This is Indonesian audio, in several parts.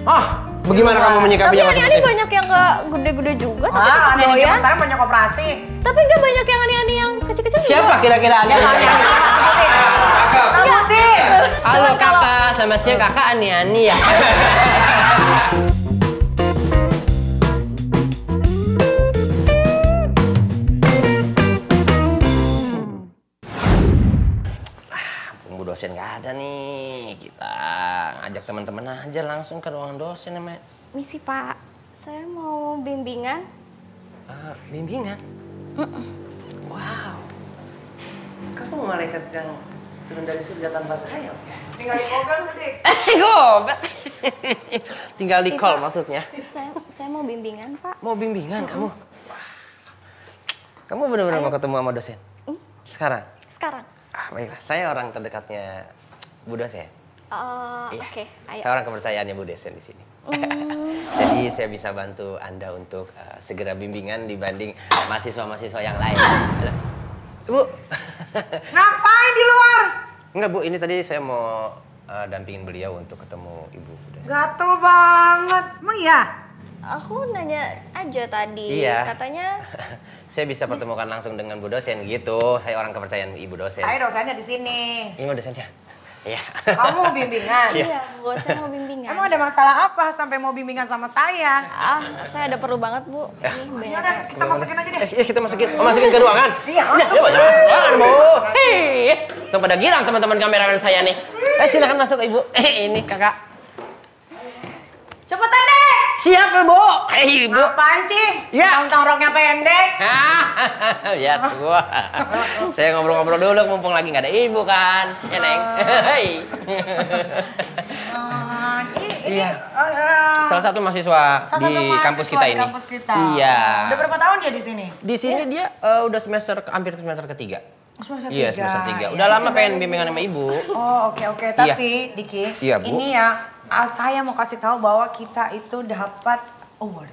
bagaimana kamu menyikapinya? Tapi aneh-aneh banyak yang nggak gede-gede juga, tapi tetap aneh-aneh doyan. zaman sekarang banyak operasi. Tapi nggak banyak yang aneh-aneh yang kecil-kecil juga. Siapa kira-kira aneh-aneh? Sebutin. Halo kakak, sama siapa kakak aneh-aneh ya? Bu dosen nggak ada nih, kita ngajak teman-teman aja langsung ke ruangan dosen namanya. Misi Pak, saya mau bimbingan. Bimbingan? Wow, kamu malaikat yang turun dari surga tanpa sayap ya? Tinggal di Bogor tadi. Gobat. Tinggal di call maksudnya. Saya mau bimbingan Pak. Mau bimbingan kamu? Wah. Kamu benar-benar mau ketemu sama dosen? Sekarang? Sekarang. Baiklah, saya orang terdekatnya Bu dosen. Iya. Oke, ayo. Saya orang kepercayaannya Bu dosen di sini. Jadi saya bisa bantu Anda untuk segera bimbingan dibanding mahasiswa-mahasiswa yang lain. Bu. Ngapain di luar? Enggak Bu, ini tadi saya mau dampingin beliau untuk ketemu Ibu dosen. Gatel banget. Emang iya? Aku nanya aja tadi. Iya. Katanya saya bisa pertemukan langsung dengan Bu dosen gitu. Saya orang kepercayaan Ibu dosen. Saya dosennya di sini. Ini mau dosennya? Iya. Kamu mau bimbingan? iya, saya mau bimbingan. Emang ada masalah apa sampai mau bimbingan sama saya? Saya ada perlu banget Bu. Ini Ya udah, kita masukin aja deh. Iya kita masukin. Masukin ke ruangan. Iya, Ya, masuk ruangan Bu. Hei, tuh pada girang teman-teman kameramen saya nih. Silakan masuk Ibu. Ini kakak. Cepetan deh. Siap Bu. Ibu. Ngapain sih? Ya. Tentang roknya pendek. Ya tua. Saya ngobrol-ngobrol dulu mumpung lagi nggak ada Ibu kan. Ya Neng. Hei. Ini Salah satu mahasiswa di kampus kita ini. Kampus kita. Iya. Udah berapa tahun dia di sini? Di sini dia udah hampir semester ketiga. Semester Iya, 3. semester 3. Udah lama pengen bimbingan sama Ibu. Oh, oke. Tapi, Diki, Iya, Bu. ini ya, saya mau kasih tahu bahwa kita itu dapat award.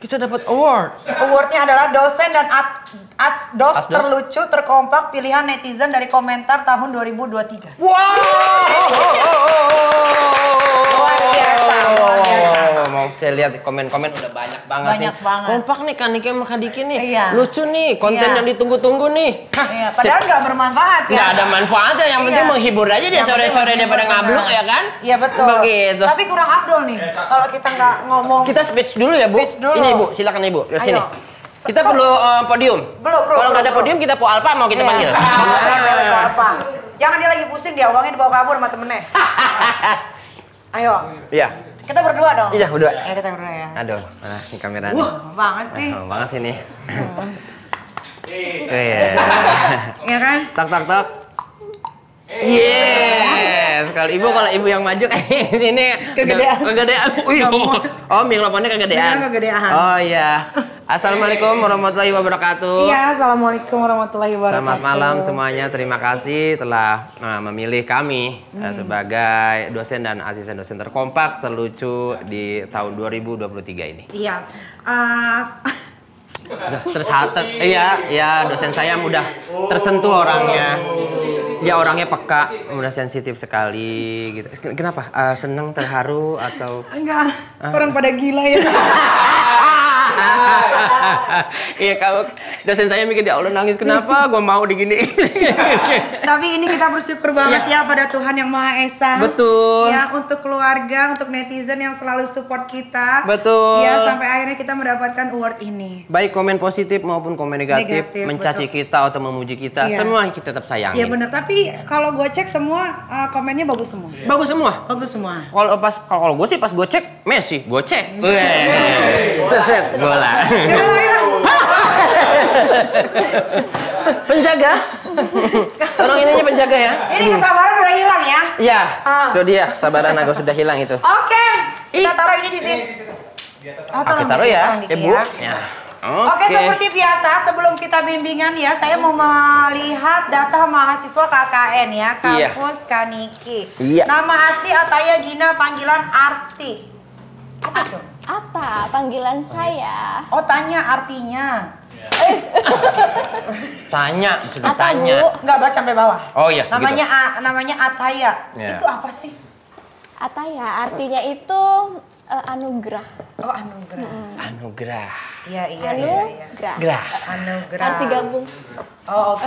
Kita dapat award. Awardnya adalah dosen dan dos terlucu, terkompak, pilihan netizen dari komentar tahun 2023. Wow. Luar biasa. Mau saya lihat komen-komen udah banyak banget nih. Banyak banget. Kompak nih kan Nike sama Kak Diki nih. Iya. Lucu nih, konten Iya. yang ditunggu-tunggu nih. Iya, padahal nggak bermanfaat ya. Nggak ada manfaatnya, yang penting Iya. menghibur aja dia Yang sore-sore penting daripada menghibur, ngabluk benar. ya kan? Iya betul. Begitu. Tapi kurang afdol nih kalau kita nggak ngomong. Kita speech dulu ya Bu. Speech dulu. Ini Ibu, silakan Ibu. Ke sini. Ayo. Kita perlu podium. Belum. Kalau nggak ada podium kita po alpa mau kita Iya. panggil. Apa? Jangan dia lagi pusing, dia uangnya dibawa kabur sama temennya. Ayo. Iya. Kita berdua dong. Iya, berdua. Ya kita berdua ya. Aduh, mana ini kamera nih. Wah, banget sih. Banget sih nih. Iya kan? Tak tak tak. Yes, kalau Ibu yang maju ini Kegedean. kegedean. Oh, mikrofonnya kegedean. Mikrofonnya kegedean. Oh iya. Assalamualaikum warahmatullahi wabarakatuh. Iya, assalamualaikum warahmatullahi wabarakatuh. Selamat malam semuanya. Terima kasih telah memilih kami sebagai dosen dan asisten dosen terkompak, terlucu di tahun 2023 ini. Iya. Tercatat, iya dosen saya mudah tersentuh orangnya. Dia orangnya peka, mudah sensitif sekali gitu. Kenapa? Senang, terharu atau? Enggak, orang pada gila ya. Iya, kalau dosen saya mikir, ya Allah nangis, kenapa gue mau digini. Tapi ini kita bersyukur banget ya pada Tuhan Yang Maha Esa. Betul. Ya, untuk keluarga, untuk netizen yang selalu support kita. Betul. Ya, sampai akhirnya kita mendapatkan award ini. Baik komen positif maupun komen negatif, mencaci betul. kita atau memuji kita, Iya. semua kita tetap sayangi. Iya benar, tapi kalau gue cek semua komennya bagus semua. Bagus semua. Bagus semua. Kalau gue sih pas gue cek Messi, gue cek. Seset bola. Penjaga. Tolong ininya penjaga ya. Ini kesabaran udah hilang ya. Iya. Itu dia, kesabaran aku sudah hilang itu. Oke, kita taruh ini di sini. Oke, taruh ya, Ibu. Ya. Oke, seperti biasa sebelum kita bimbingan ya, saya mau melihat data mahasiswa KKN ya, kampus Kaniki. Iya. Nama asli Ataya Gina, panggilan Arti. Apa tuh? Apa panggilan saya? Oh, tanya artinya. Tanya, sudah Apa, tanya. Bu? Enggak baca sampai bawah. Oh iya. Namanya Ataya. Ya. Itu apa sih? Ataya artinya itu anugerah. Oh, anugerah. Anugerah. Iya. Anugerah. Gerah. Anugerah. Harus digabung. Oh, oke.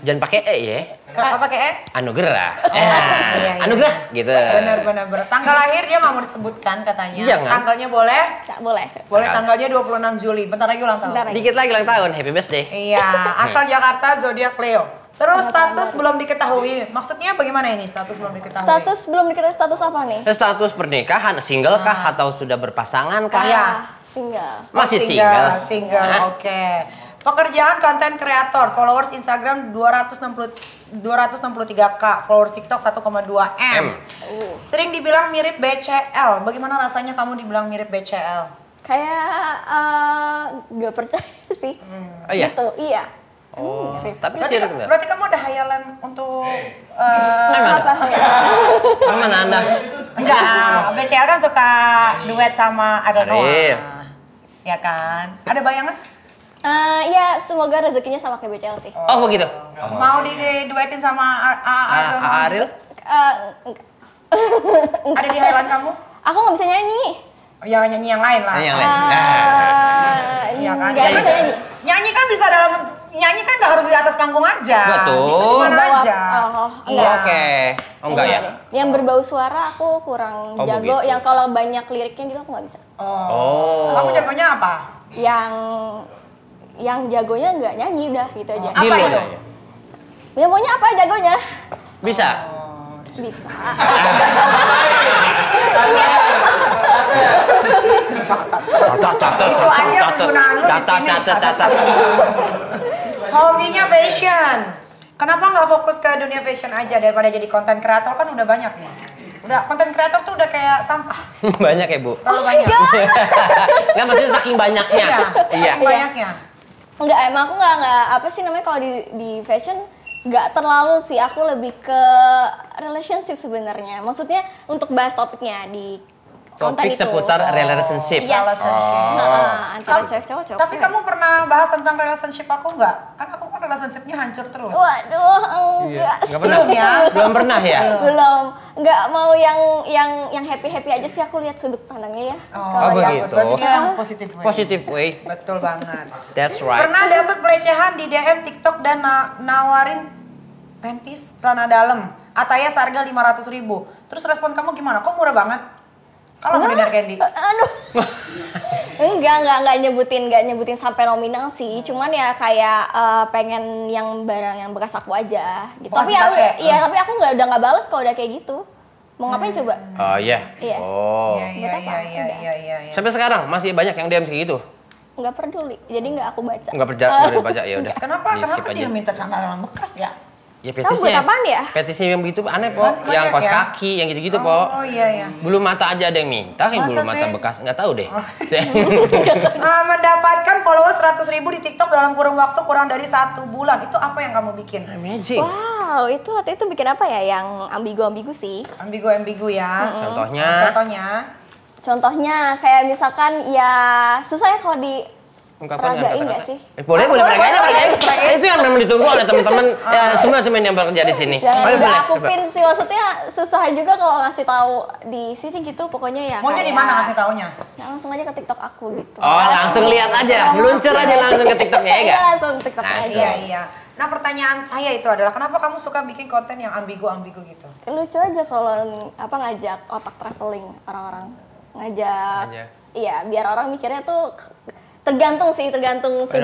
Jangan pakai E ya. Kenapa pakai E? Anugerah. Iya. Anugerah gitu. Benar. Tanggal lahir dia nggak mau disebutkan katanya. Jangan. Tanggalnya boleh? Tak boleh. Boleh, tanggalnya 26 Juli. Bentar lagi ulang tahun. Bentar lagi. Dikit lagi ulang tahun. Happy birthday. Iya, asal Jakarta, zodiak Leo. Terus status belum diketahui. Maksudnya bagaimana ini status belum diketahui? Status belum diketahui status apa nih? Status pernikahan, single kah atau sudah berpasangan kah? Iya. Single. Masih Single, Hah? oke. Pekerjaan konten kreator, followers Instagram 263K, followers TikTok 1,2 M. Sering dibilang mirip BCL. Bagaimana rasanya kamu dibilang mirip BCL? Kayak gak percaya sih. Oh iya? Gitu, iya. Oh, Mirip. tapi Berarti, sih enggak. berarti kamu ada hayalan untuk Apa? Mana Anda? enggak, BCL kan suka duet sama I don't know. Ariel. Ya kan? Ada bayangan? Ya semoga rezekinya sama kayak BCL sih. Oh, begitu. Mau diduetin sama I don't know? Ariel? Enggak. Ada di hayalan kamu? Aku nggak bisa nyanyi. Ya nyanyi yang lain lah. Yang lain. Iya kan? Nggak bisa nyanyi. Nyanyi kan bisa nyanyi kan nggak harus di atas panggung aja. Betul. Bisa di mana Bawa- aja. oh, Iya. Oke. Oh enggak ya? deh. Yang berbau suara aku kurang Oh, jago. begitu. Yang kalau banyak liriknya gitu aku nggak bisa. Oh. Kamu jagonya apa? Yang jagonya nggak nyanyi udah gitu aja. Apa Di itu? luar aja. Ya maunya apa jagonya? Bisa. Bisa. Itu aja penggunaan lu di sini. Catat. Hobinya fashion. Kenapa nggak fokus ke dunia fashion aja daripada jadi konten kreator kan udah banyak nih. Udah konten kreator tuh udah kayak sampah. Banyak ya, Bu? Terlalu banyak. Nggak, maksudnya saking banyaknya. Iya. Saking banyaknya. Enggak, emang aku nggak apa sih namanya kalau di fashion nggak terlalu sih, aku lebih ke relationship sebenarnya. Maksudnya untuk bahas topiknya di konten Topik itu. seputar relationship. Yes. Relationship. Nah, antara Kamu- cewek cowok. Tapi kamu pernah bahas tentang relationship aku nggak? Kan aku kan relationshipnya hancur terus. Waduh, enggak. Nggak pernah? Belum ya? Belum pernah ya? Belum. Nggak mau yang happy aja sih, aku lihat sudut pandangnya ya. Oh, Kalau begitu. bagus. Berarti dia yang positif way. Positive way. Betul banget. That's right. Pernah dapat pelecehan di DM TikTok dan nawarin panties celana dalam. Ataya seharga 500.000. Terus respon kamu gimana? Kok murah banget? Kalau mau dinner candy. Aduh. Enggak nyebutin sampai nominal sih. Cuman ya kayak pengen yang barang yang bekas aku aja gitu. Bekas Tapi ya dipakai? iya, tapi aku udah nggak bales kalau udah kayak gitu. Mau ngapain coba? Oh iya. Iya. Oh. Iya. Sampai sekarang masih banyak yang DM kayak gitu? Nggak peduli. Jadi nggak aku baca. Nggak baca ya udah. Kenapa Di-skip dia aja. minta celana dalam bekas ya? Ya Kamu buat petisnya. apaan ya? Petisnya yang begitu aneh, Po. Banyak Yang kaos ya? kaki, yang gitu-gitu, Po. Oh iya. Bulu mata aja ada yang minta, yang Masa bulu mata sih? bekas. Nggak tahu deh. Mendapatkan followers 100.000 di TikTok dalam kurun waktu kurang dari 1 bulan. Itu apa yang kamu bikin? Amazing. Wow, itu waktu itu bikin apa ya? Yang ambigu sih. Ambigu ya. Contohnya, Contohnya kayak misalkan ya susah ya kalau di ungkapkan peragain dengan nggak kata-kata. sih? Boleh peragain. peragain. Itu yang memang ditunggu oleh teman-teman semua teman yang bekerja di sini. Jangan udah aku coba. pin sih, maksudnya susah juga kalau ngasih tahu di sini gitu, pokoknya ya. Maunya di kayak- mana ngasih taunya? Ya, langsung aja ke TikTok aku gitu. Oh, langsung lihat aja, meluncur aja langsung ke TikToknya ya Iya, enggak? langsung TikTok Langsung. aja. Iya. Nah pertanyaan saya itu adalah kenapa kamu suka bikin konten yang ambigu gitu? Lucu aja kalau ngajak otak traveling orang-orang. Ngajak. Iya, biar orang mikirnya tuh tergantung sudut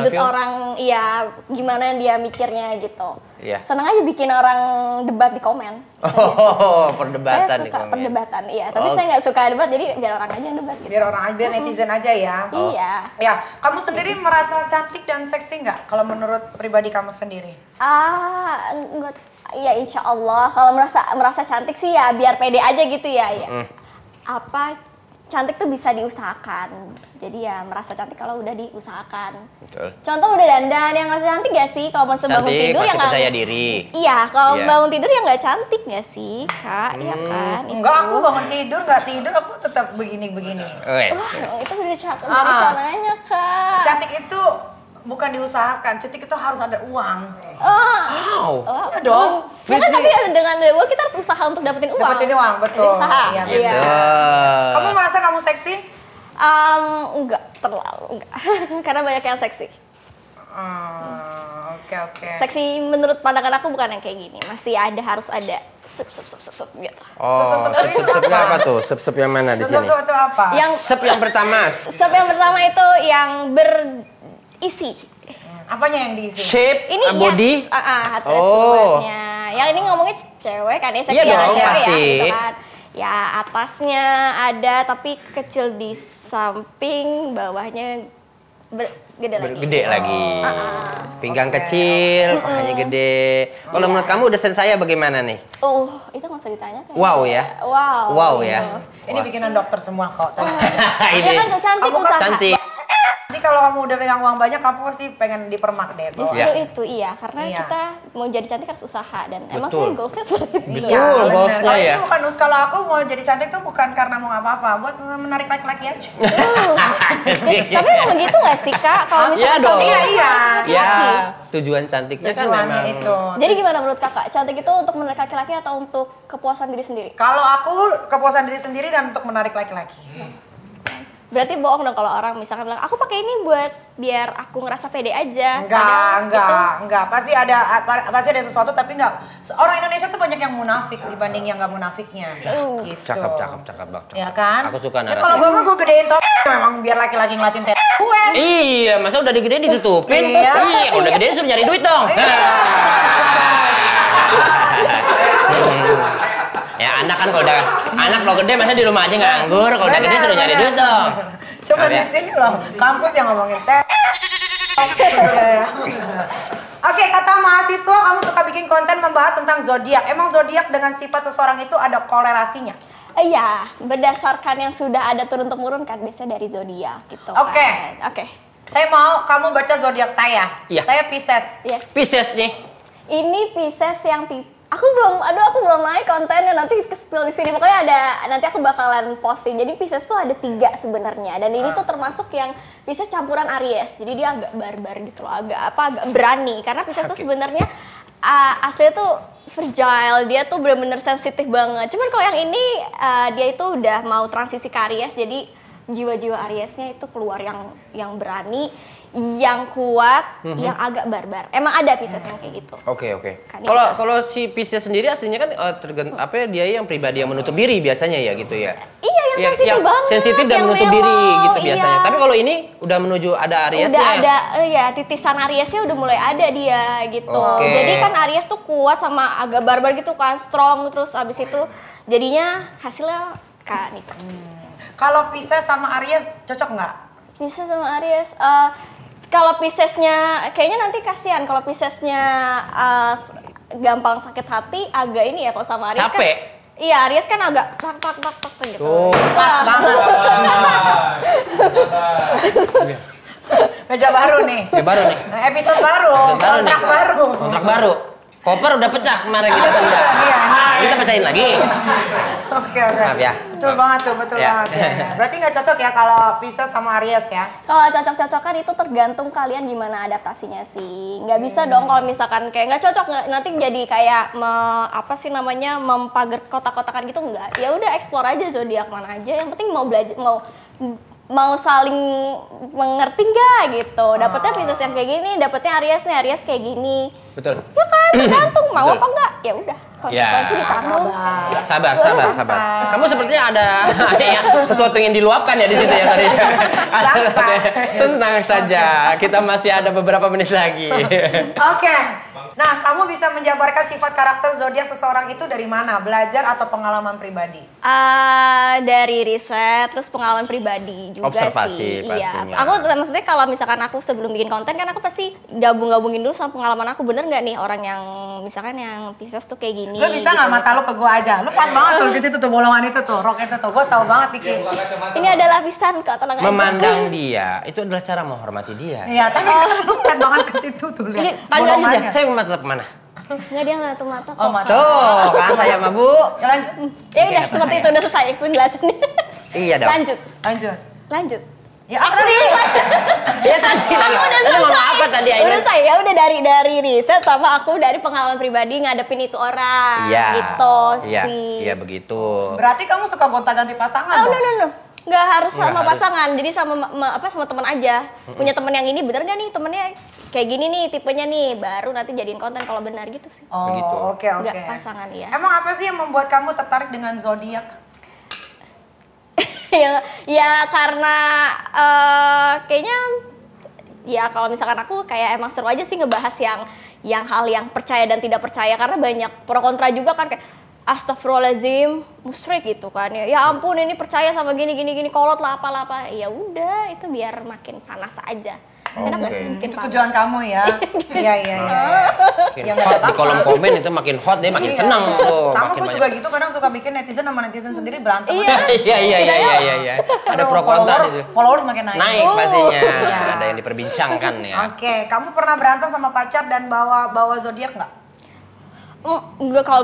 view? orang, iya gimana dia mikirnya gitu. Iya. Seneng aja bikin orang debat di komen. Oh, Saya perdebatan nih suka komen. perdebatan, iya. Tapi Oh. saya nggak suka debat, jadi biar orang aja yang debat gitu. Biar netizen aja ya. Iya. Ya, kamu sendiri merasa cantik dan seksi nggak? Kalau menurut pribadi kamu sendiri? Enggak. Ya insya Allah. Kalau merasa cantik sih ya biar pede aja gitu ya. Apa cantik tuh bisa diusahakan. Jadi ya merasa cantik kalau udah diusahakan. Betul. Contoh udah dandan yang nggak cantik gak sih? Kalau bangun Cantik, tidur ya masih nggak. percaya diri. Iya, kalau Iya. bangun tidur ya nggak cantik gak sih, Kak? Iya kan? Enggak, aku bangun tidur nggak tidur aku tetap begini. Wes. Wah, itu udah cakep dari sananya, Kak. Cantik itu bukan diusahakan, cantik itu harus ada uang. Wow. Iya dong. Ya kan tapi dengan uang kita harus usaha untuk dapetin uang. Dapetin uang, betul. Jadi usaha. Iya, Iya. Kamu merasa kamu seksi? Enggak terlalu, enggak. Karena banyak yang seksi. Oke. Seksi menurut pandangan aku bukan yang kayak gini. Masih harus ada sup gitu. Sup-supnya apa tuh? Sup yang mana di sini? Sup itu apa? Sup yang pertama. Sup yang pertama itu yang berisi. Apanya yang diisi? Shape, Ini body. Yes, harus ada silhouette-nya. Yang ini ngomongnya cewek kan, ya seksi Iya ya, dong, cewek pasti. ya, gitu kan. Ya atasnya ada tapi kecil di samping, bawahnya gede lagi. Gede lagi. Pinggang kecil, pahanya gede. Kalau menurut kamu desain saya bagaimana nih? Itu nggak usah ditanya kan. Wow ya. Wow ya. Ini bikinan dokter semua kok. Iya kan tuh cantik Kamu kan usaha. Cantik. Nanti kalau kamu udah pegang uang banyak, kamu pasti pengen dipermak deh. Justru Ya. itu iya, karena Iya. kita mau jadi cantik harus usaha dan emang Betul. saya goalsnya seperti itu. Betul, Iya, bener. goalsnya Kalau ya. ini bukan kalau aku mau jadi cantik tuh bukan karena mau apa-apa, buat menarik laki-laki aja. Tapi emang begitu nggak sih kak? Kalau Iya misalkan dong. Iya. Ya, tujuan cantiknya kan Tujuannya memang. itu. Jadi gimana menurut kakak? Cantik itu untuk menarik laki-laki atau untuk kepuasan diri sendiri? Kalau aku kepuasan diri sendiri dan untuk menarik laki-laki. Berarti bohong dong kalau orang misalkan bilang, aku pakai ini buat biar aku ngerasa pede aja. Padahal Enggak. Pasti ada sesuatu tapi enggak. Orang Indonesia tuh banyak yang munafik dibanding yang enggak munafiknya. Gitu. Cakep bak. Ya kan? Aku suka Ya, narasi. kalau gue mah gue gedein top memang biar laki-laki ngeliatin tete gue. Iya, masa udah digedein ditutupin? Iya. Udah gedein suruh nyari duit dong. Ya anak kan kalau gede masa di rumah aja nganggur, kalau udah gede suruh nyari duit dong. Cuma Maaf di ya. sini loh, kampus yang ngomongin teh. Oke, kata mahasiswa kamu suka bikin konten membahas tentang zodiak. Emang zodiak dengan sifat seseorang itu ada korelasinya? Iya, berdasarkan yang sudah ada turun-temurun kan biasanya dari zodiak gitu. Oke. Kan. Oke. Saya mau kamu baca zodiak saya. Iya. Saya Pisces. Yes. Pisces nih. Ini Pisces yang tipe aku belum naik kontennya, nanti ke-spill di sini. Pokoknya nanti aku bakalan posting. Jadi Pisces tuh ada 3 sebenarnya. Dan ini tuh termasuk yang Pisces campuran Aries. Jadi dia agak barbar gitu loh, agak berani. Karena Pisces tuh sebenarnya aslinya tuh fragile, dia tuh bener-bener sensitif banget. Cuman kalau yang ini dia itu udah mau transisi ke Aries, jadi jiwa-jiwa Ariesnya itu keluar yang berani, yang kuat, yang agak barbar. Emang ada Pisces yang kayak gitu. Oke. Kan Kalau si Pisces sendiri aslinya kan dia yang pribadi yang menutup diri biasanya ya gitu ya. Iya, yang sensitif banget. Sensitif dan yang menutup melo, diri gitu iya. biasanya. Tapi kalau ini udah menuju ada Ariesnya. Udah ada, ya titisan Ariesnya udah mulai ada dia gitu. Oke. Jadi kan Aries tuh kuat sama agak barbar gitu kan, strong. Terus abis itu jadinya hasilnya kayak nih. Kalau Pisces sama Aries cocok nggak? Pisces sama Aries, kalau Piscesnya kayaknya nanti kasihan. Kalau Piscesnya gampang sakit hati, agak ini ya kalau sama Aries Capek. kan. Iya, Aries kan agak tak gitu. Pas banget. Meja baru nih. Ya baru nih. Episode baru. Kontrak baru. Kontrak baru. Koper udah pecah kemarin kita Iya, tanda. iya. Kita pecahin lagi. Oke. Maaf ya. Betul banget tuh, betul Ya. banget. Ya. Berarti nggak cocok ya kalau Pisces sama Aries ya? Kalau cocok-cocokan itu tergantung kalian gimana adaptasinya sih. Nggak bisa dong kalau misalkan kayak nggak cocok, nanti jadi kayak mempager kotak-kotakan gitu, nggak. Ya udah explore aja zodiak mana aja. Yang penting mau belajar, mau saling mengerti nggak gitu. Dapetnya Pisces yang kayak gini, dapetnya Aries nih, Aries kayak gini. Betul. Ya kan tergantung mau Betul. apa enggak. Ya udah, konsekuensi ditanggung. Ya. Sabar. Kamu sepertinya ada ya, sesuatu yang diluapkan ya di situ ya tadi. Senang saja. Kita masih ada beberapa menit lagi. Oke. Nah, kamu bisa menjabarkan sifat karakter zodiak seseorang itu dari mana? Belajar atau pengalaman pribadi? Dari riset, terus pengalaman pribadi juga Observasi sih. pastinya. Iya. Aku maksudnya kalau misalkan aku sebelum bikin konten kan aku pasti gabung-gabungin dulu sama pengalaman aku, bener nggak nih orang yang misalkan yang Pisces tuh kayak gini. Lu bisa nggak gitu. mata lu ke gua aja? Lu pas banget tuh di situ tuh bolongan itu tuh, rok itu tuh. Gua tahu banget Diki. Ini adalah lapisan kok, tenang aja. Memandang dia itu adalah cara menghormati dia. Iya, tapi lu lihat banget ke situ tuh Ini lihat. tanya aja bolongannya. deh, saya mau tetap mana? Nggak, dia ngeliat tuh mata kok. Oh, mata. Tuh, kan saya sama Bu. Ya, lanjut. Ya udah, seperti itu udah selesai penjelasannya. Iya dong. Lanjut. Lanjut. Lanjut. Ya, apa tadi? Ya tadi lagi. Aku udah Lu ngomong selesai. apa tadi Udah Ainun? selesai ya, udah dari riset sama aku dari pengalaman pribadi ngadepin itu orang. Iya. Gitu Iya, sih. iya begitu. Berarti kamu suka gonta-ganti pasangan Oh, dong? no. Nggak harus Nggak sama harus. pasangan, jadi sama sama teman aja. Punya teman yang ini bener nggak nih temennya kayak gini nih tipenya nih, baru nanti jadiin konten kalau benar gitu sih. Oh, Begitu. oke. Nggak pasangan ya. Emang apa sih yang membuat kamu tertarik dengan zodiak? ya karena kayaknya ya kalau misalkan aku kayak emang seru aja sih ngebahas yang hal yang percaya dan tidak percaya, karena banyak pro kontra juga kan, kayak astagfirullahaladzim musyrik gitu kan ya. Ya ampun ini percaya sama gini kolot lah apa. Ya udah itu biar makin panas aja. Enak gak sih bikin Itu panas? tujuan kamu ya? Iya. Makin Ya, nggak hot ada di kolom apa-apa. komen itu makin hot dia makin Iya. senang tuh. Sama makin gue banyak. juga gitu, kadang suka bikin netizen sama netizen sendiri berantem. Iya. Iya. Ada pro kontra itu. Followers makin naik. Naik pastinya. Iya. Ada yang diperbincangkan ya. Oke, kamu pernah berantem sama pacar dan bawa zodiak nggak? Enggak, kalau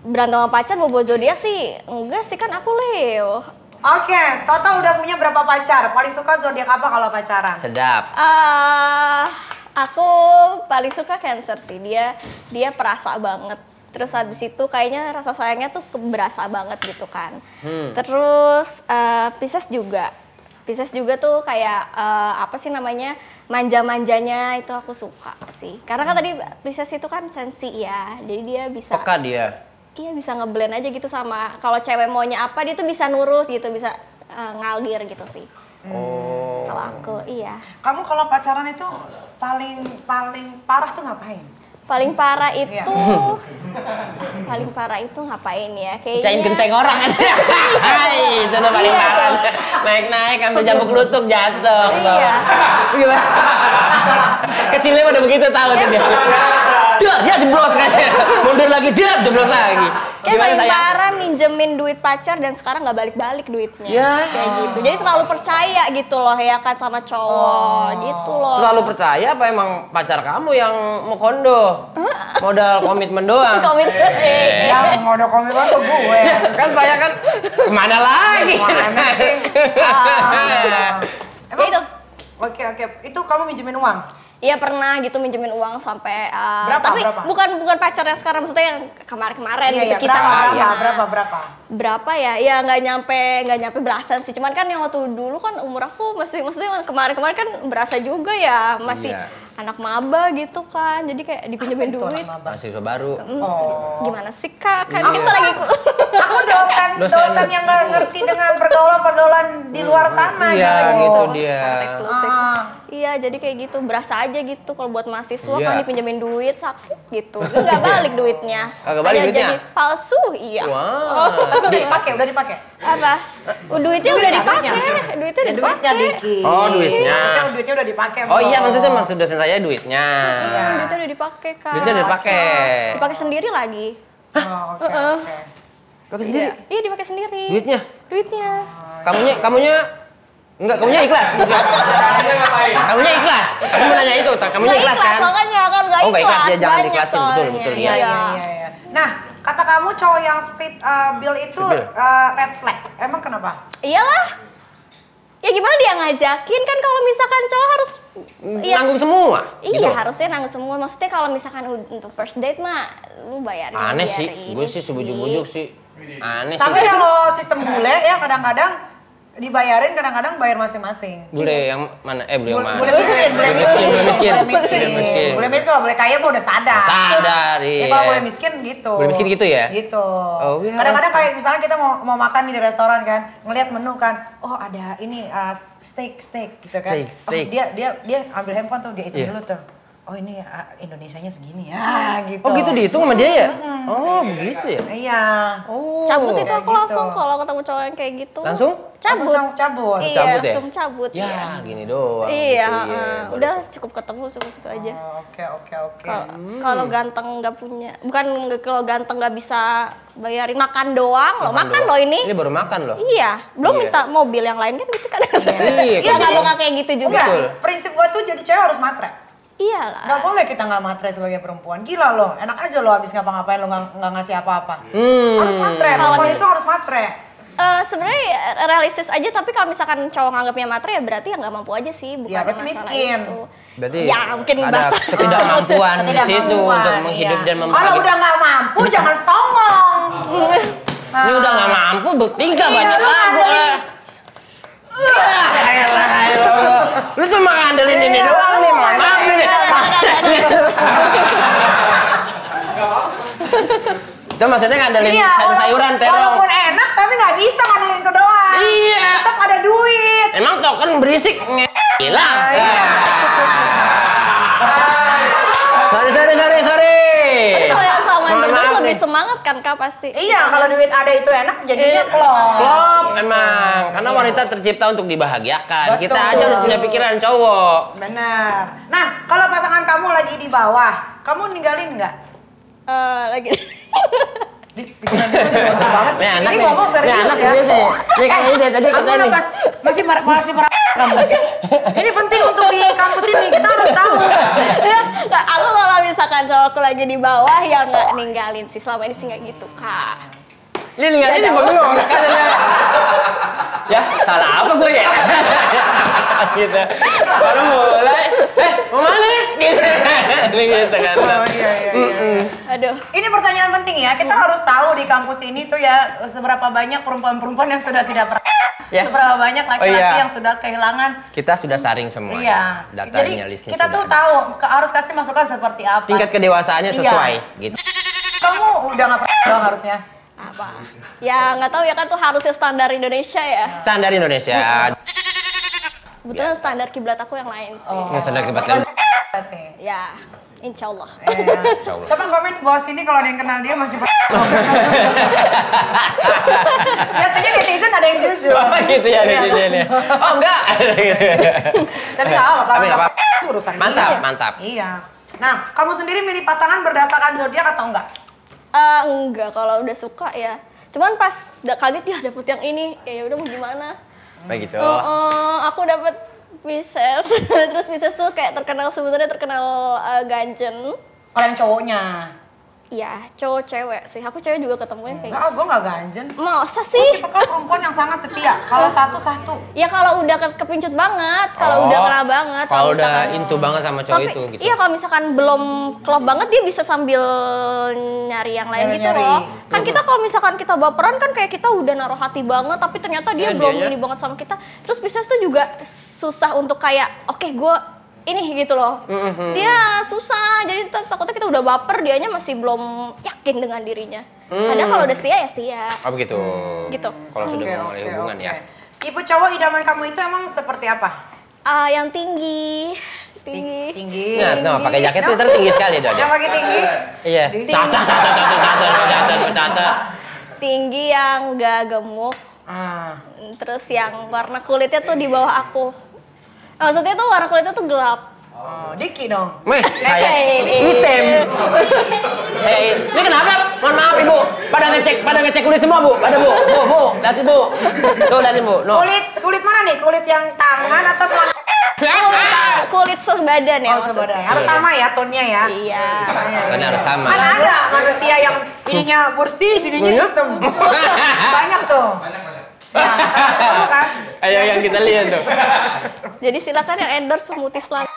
berantem sama pacar bawa zodiak sih enggak sih, kan aku Leo. Oke, Toto udah punya berapa pacar? Paling suka zodiak apa kalau pacaran? Sedap. Aku paling suka Cancer sih, dia perasa banget. Terus habis itu kayaknya rasa sayangnya tuh berasa banget gitu kan. Terus Pisces juga tuh kayak apa sih namanya, manja-manjanya itu aku suka sih. Karena kan tadi Pisces itu kan sensi ya, jadi dia bisa. Peka dia. Iya, bisa ngeblend aja gitu sama kalau cewek maunya apa dia tuh bisa nurut gitu, bisa ngalir gitu sih. Oh. Kalau aku iya. Kamu kalau pacaran itu paling parah tuh ngapain? Paling parah itu Iya. paling parah itu ngapain ya? Kayaknya Cain genteng orang aja. Hai, itu udah paling Iya, parah. tuh. Naik ambil jambu kelutuk jatuh. Iya. Gila. Kecilnya udah begitu tahu tuh dia. Dah, dia jeblos kayaknya. Mundur lagi, dia jeblos lagi. Kayak paling sayang? parah minjemin duit pacar dan sekarang nggak balik-balik duitnya. Ya. Kayak gitu. Jadi terlalu percaya gitu loh ya kan sama cowok gitu loh. Terlalu percaya apa emang pacar kamu yang mau kondo? Modal komitmen doang. Komitmen. Yang mau ada komitmen tuh gue. Kan saya kan kemana lagi? Mana sih? Ya itu. Oke. Itu kamu minjemin uang? Iya pernah gitu minjemin uang sampai Berapa, tapi berapa? bukan pacar yang sekarang, maksudnya yang kemarin-kemarin Iya, gitu kisah berapa? ya? Ya nggak nyampe belasan sih, cuman kan yang waktu dulu kan umur aku maksudnya kemarin kan berasa juga ya, masih Iya. anak maba gitu kan, jadi kayak dipinjemin Itu duit. anak maba. Mahasiswa baru. Oh. Gimana sih kak, kan Aku- kita lagi Aku dosen yang nggak ngerti dengan pergaulan di luar sana Iya, gitu. gitu dia. sangat eksklusif. Ah. Iya, jadi kayak gitu, berasa aja gitu kalau buat mahasiswa Iya. kan dipinjemin duit sakit gitu. Nggak balik duitnya. Kagak balik Hanya duitnya? jadi palsu, iya. Wah. Tapi udah dipakai. Apa? Duitnya udah dipakai. Duitnya udah Duitnya dipakai. dikit. Oh, duitnya. Maksudnya duitnya udah dipakai. Oh iya, belum? maksudnya maksud dosen saya duitnya. Iya. Duitnya udah dipakai kan. Duitnya udah dipakai. Dipakai sendiri lagi. Oh, oke. Pakai sendiri. Iya, dipakai sendiri. Duitnya. Duitnya. Kamunya ikhlas. Kamunya ikhlas. Aku mau nanya itu, kamunya Nggak ikhlas kan? makanya kan nggak Oh, nggak ikhlas, dia jangan banyak diklasin, betul, soalnya. betul, Iya. Iya. Nah, kata kamu cowok yang split bill itu Bill. red flag. Emang kenapa? Iyalah. Ya gimana dia ngajakin kan, kalau misalkan cowok harus Nanggung semua. Iya, gitu. harusnya nanggung semua. Maksudnya kalau misalkan untuk first date mah lu bayarin. Aneh sih, biarin gue sih sebujuk-bujuk sih. Aneh Tapi sih. kalau sistem bule ya kadang-kadang dibayarin, kadang-kadang bayar masing-masing. Bule yang mana? Bule yang mana? Bule miskin. Bule miskin. Bule miskin kalau bule kaya mah udah sadar. Sadar, Ya iya. kalau bule miskin gitu. Bule miskin gitu ya? Gitu. Oh, iya. Kadang-kadang kayak misalnya kita mau makan nih di restoran kan, ngelihat menu kan, oh ada ini steak gitu kan. Steak. Oh, dia ambil handphone tuh, dia hitung Iya. dulu tuh. Oh ini Indonesianya segini ya gitu. Oh gitu dihitung sama dia ya? Oh begitu ya? Iya. Oh. Cabut itu kayak aku gitu. langsung kalau ketemu cowok yang kayak gitu. Langsung? Cabut. Langsung cabut. Iya, Cabut ya? langsung cabut. Ya iya. gini doang. Iya, gitu, udah cukup ketemu cukup itu aja. Oh, Oke. Kalau ganteng nggak punya, kalau ganteng nggak bisa bayarin makan doang loh, makan doang. loh ini. Ini baru makan loh. Iya, belum Iya. minta mobil yang lain kan gitu kan. Iya, Iya, nggak jadi- bakal kayak gitu juga. Enggak, Betul. prinsip gua tuh jadi cewek harus matre. Iyalah. Nggak boleh kita nggak matre sebagai perempuan. Gila loh, enak aja lo abis ngapa-ngapain lo nggak ngasih apa-apa. Harus matre, Kalau perempuan gitu- itu harus matre. Sebenarnya realistis aja, tapi kalau misalkan cowok nganggapnya materi ya berarti ya nggak mampu aja sih, bukan Ya, berarti masalah miskin. itu. Berarti ya mungkin ada bahasa ketidakmampuan di situ untuk menghidup dan Kalau membahagiakan. udah nggak mampu jangan songong. Ini udah nggak mampu, buktinya Iya, banyak lu lagu ngandelin. lah. Lu cuma ngandelin ini doang nih, mohon maaf nih. Itu maksudnya ngandelin Iya, sayur-sayuran, terong. walaupun enak tapi nggak bisa ngandelin itu doang. Iya. Tetap ada duit. Emang token berisik hilang. Sorry. Tapi kalau yang sama yang Mohon berduit maaf lebih nih. semangat kan Kak pasti. Iya, kalau duit ada itu enak jadinya klop. Klop emang, karena wanita tercipta untuk dibahagiakan. Betul. Kita aja harus punya pikiran cowok. Benar. Nah, kalau pasangan kamu lagi di bawah, kamu ninggalin nggak? Lagi. Pikiran itu jorok banget. Nih anak Ini nih. ngomong serius Nih anak ya. serius nih. Nih kayaknya dia tadi Kamu kata nih. lepas masih merah kamu. Ini penting untuk di kampus ini, kita harus tahu. Ya, Kak, aku kalau misalkan cowokku lagi di bawah ya nggak ninggalin sih, selama ini sih nggak gitu Kak. Ini ninggalin di bengong. Ya, salah apa gue ya? Gitu. Baru mulai. Mau mana? Gitu. Ini gitu kan. Oh iya. Aduh. Ini pertanyaan penting ya, kita harus tahu di kampus ini tuh ya seberapa banyak perempuan-perempuan yang sudah tidak pernah, Ya. seberapa banyak laki-laki Oh, iya. yang sudah kehilangan. Kita sudah saring semua. Iya. Datanya, Jadi listnya kita sudah tuh ada. tahu harus kasih masukan seperti apa. Tingkat kedewasaannya Iya. sesuai gitu. Kamu udah nggak pernah dong harusnya. Apa? Ya nggak tahu ya kan tuh harusnya standar Indonesia ya. Standar Indonesia. Kebetulan standar kiblat aku yang lain sih. Yang standar kebetulan. Berarti. Ya, insya Allah. Iya. Coba komen di bawah sini kalau ada yang kenal dia masih biasanya netizen ada yang jujur. Oh gitu ya netizennya. Oh enggak. Tapi nggak apa-apa. Tapi nggak apa-apa. Itu urusan Mantap, dia. mantap. Iya. Nah, kamu sendiri milih pasangan berdasarkan zodiak atau enggak? Enggak, kalau udah suka ya. Cuman pas udah kaget ya dapet yang ini, ya udah mau gimana? Begitu. Aku dapet Pisces. Terus Pisces tuh kayak sebenarnya terkenal ganjen. Kalau yang cowoknya. Iya, cowok cewek sih. Aku cewek juga ketemuin kayak Enggak, gue nggak ganjen. masa Gue sih? tipe perempuan yang sangat setia. Kalau satu-satu. Ya kalau udah kepincut banget, kalau udah kenal banget. Kalau udah misalkan- into banget sama cowok Tapi itu gitu. iya kalau misalkan belum klop banget dia bisa sambil nyari yang lain gitu Nyari-nyari. loh. Kan kita kalau misalkan kita baperan kan kayak kita udah naruh hati banget tapi ternyata dia Iya, belum dianya. ini banget sama kita. Terus Pisces tuh juga susah untuk kayak oke gue ini gitu loh. Dia susah jadi takutnya kita udah baper dianya masih belum yakin dengan dirinya. Padahal kalau udah setia ya setia. Oh begitu. Gitu. Kalau sudah memulai hubungan ya. Tipe cowok idaman kamu itu emang seperti apa? Yang tinggi. Tinggi. Nah, pakai jaket itu tertinggi sekali itu aja. Yang pakai tinggi? Iya. Tata. Tinggi yang gak gemuk. Terus yang warna kulitnya tuh di bawah aku. Maksudnya tuh warna kulitnya tuh gelap. Oh, Diki dong. Weh, saya Kayak item. Saya ini kenapa? Mohon maaf Ibu. Pada ngecek kulit semua Bu. Bu, lihatin Bu. Tuh lihatin Bu. No. Kulit mana nih? Kulit yang tangan atau selangkah? Kulit sebadan ya Oh, sebadan. maksudnya. Harus sama ya tonnya ya. Iya. Kan harus sama. Kan ada manusia yang ininya bersih, sininya hitam. Banyak tuh. Ya, sama kan? Ayo yang kita lihat tuh. Jadi silakan yang endorse pemutih selangkah.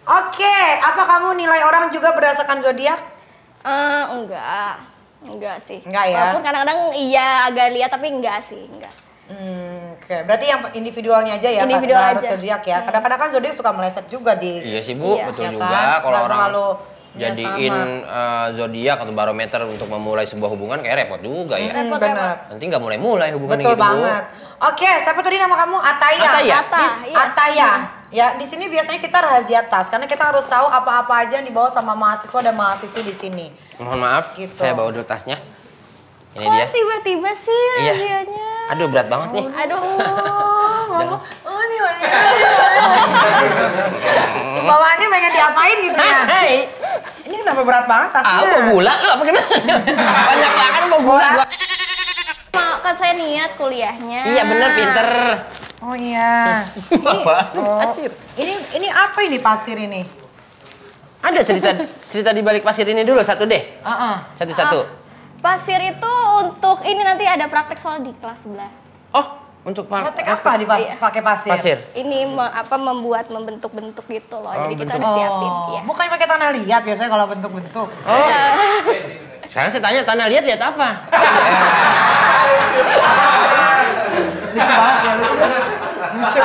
Oke, apa kamu nilai orang juga berdasarkan zodiak? Enggak sih. Enggak ya? Walaupun kadang-kadang iya agak lihat tapi enggak sih, enggak. Oke, berarti yang individualnya aja ya, Individual nggak harus aja. zodiak ya. Kadang-kadang kan zodiak suka meleset juga di. Iya sih Bu, Iya. betul Ya juga. kan? Kalau Nggak orang selalu jadiin zodiak atau barometer untuk memulai sebuah hubungan kayak repot juga ya. Repot, benar. Nanti nggak mulai hubungan Betul gitu banget. Oke, siapa tadi nama kamu? Ataya. Ataya. Iya. Ataya. Ya, di sini biasanya kita rahasia tas karena kita harus tahu apa-apa aja yang dibawa sama mahasiswa dan mahasiswi di sini. Mohon maaf, Gitu. saya bawa dulu tasnya. Ini Kok dia. tiba-tiba sih Iya. rahasianya? Aduh berat banget nih. Aduh. Ini bawaannya pengen diapain gitu ya? Hei, Ini kenapa berat banget tasnya? mau gula lu apa gimana? Banyak banget mau gula. Boras. Kan saya niat kuliahnya. Iya bener pinter. Oh iya. Apa? Oh, ini apa ini pasir ini? Ada cerita di balik pasir ini dulu satu deh. Heeh. Satu-satu. Pasir itu untuk ini nanti ada praktek soal di kelas sebelah. Oh, untuk Praktek apa pakai pasir? pasir. Ini membentuk-bentuk gitu loh. Jadi kita udah siapin. Iya. Bukan pakai tanah liat biasanya kalau bentuk-bentuk. Oh. Sekarang saya tanya tanah liat apa? Lucu banget ya, lucu. Lucu.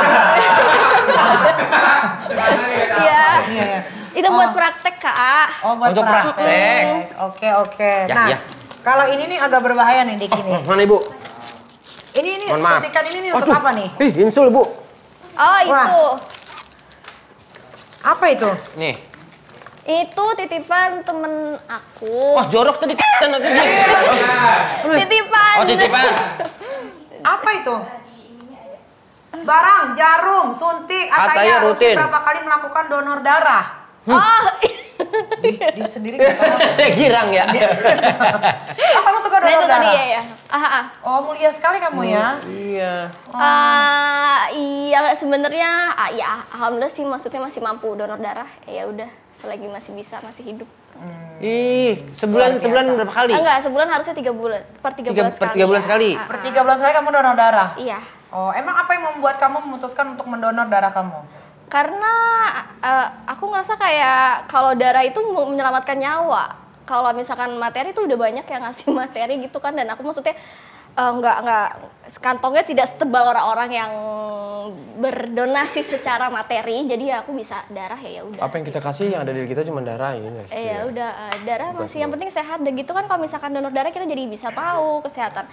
Iya. Iya. Itu buat praktek, Kak. Oh, buat Untuk praktek. Oke. Ya, Nah, ya. kalau ini nih agak berbahaya nih, Dik ini. Mana Ibu? Ini Mohon maaf. suntikan ini nih untuk apa nih? Ih, insul Bu. Oh, itu. Apa itu? Nih. Itu titipan temen aku. Wah, jorok tadi kan nanti dia. Titipan. Oh, titipan. Apa itu? Barang, jarum, suntik, Ataya Ataya rutin. berapa kali melakukan donor darah? Oh. Dia sendiri nggak tahu. Dia girang ya. Oh, kamu suka Nah, donor itu tadi darah? ya. Oh, mulia sekali kamu ya. Iya. Iya sebenarnya ya alhamdulillah sih maksudnya masih mampu donor darah. Ya udah selagi masih bisa, masih hidup. Ih, sebulan berapa kali? Enggak, sebulan harusnya 3 bulan. Per 3 bulan sekali. Per 3 bulan ya. sekali. Per 3 bulan sekali kamu donor darah? Iya. Oh, emang apa yang membuat kamu memutuskan untuk mendonor darah kamu? Karena aku ngerasa kayak kalau darah itu menyelamatkan nyawa. Kalau misalkan materi itu udah banyak yang ngasih materi gitu kan, dan aku maksudnya nggak kantongnya tidak setebal orang-orang yang berdonasi secara materi, jadi ya aku bisa darah ya udah. Apa yang kita kasih yang ada di kita cuma darah ini. Ya udah darah masih yang penting sehat dan gitu kan. Kalau misalkan donor darah kita jadi bisa tahu kesehatan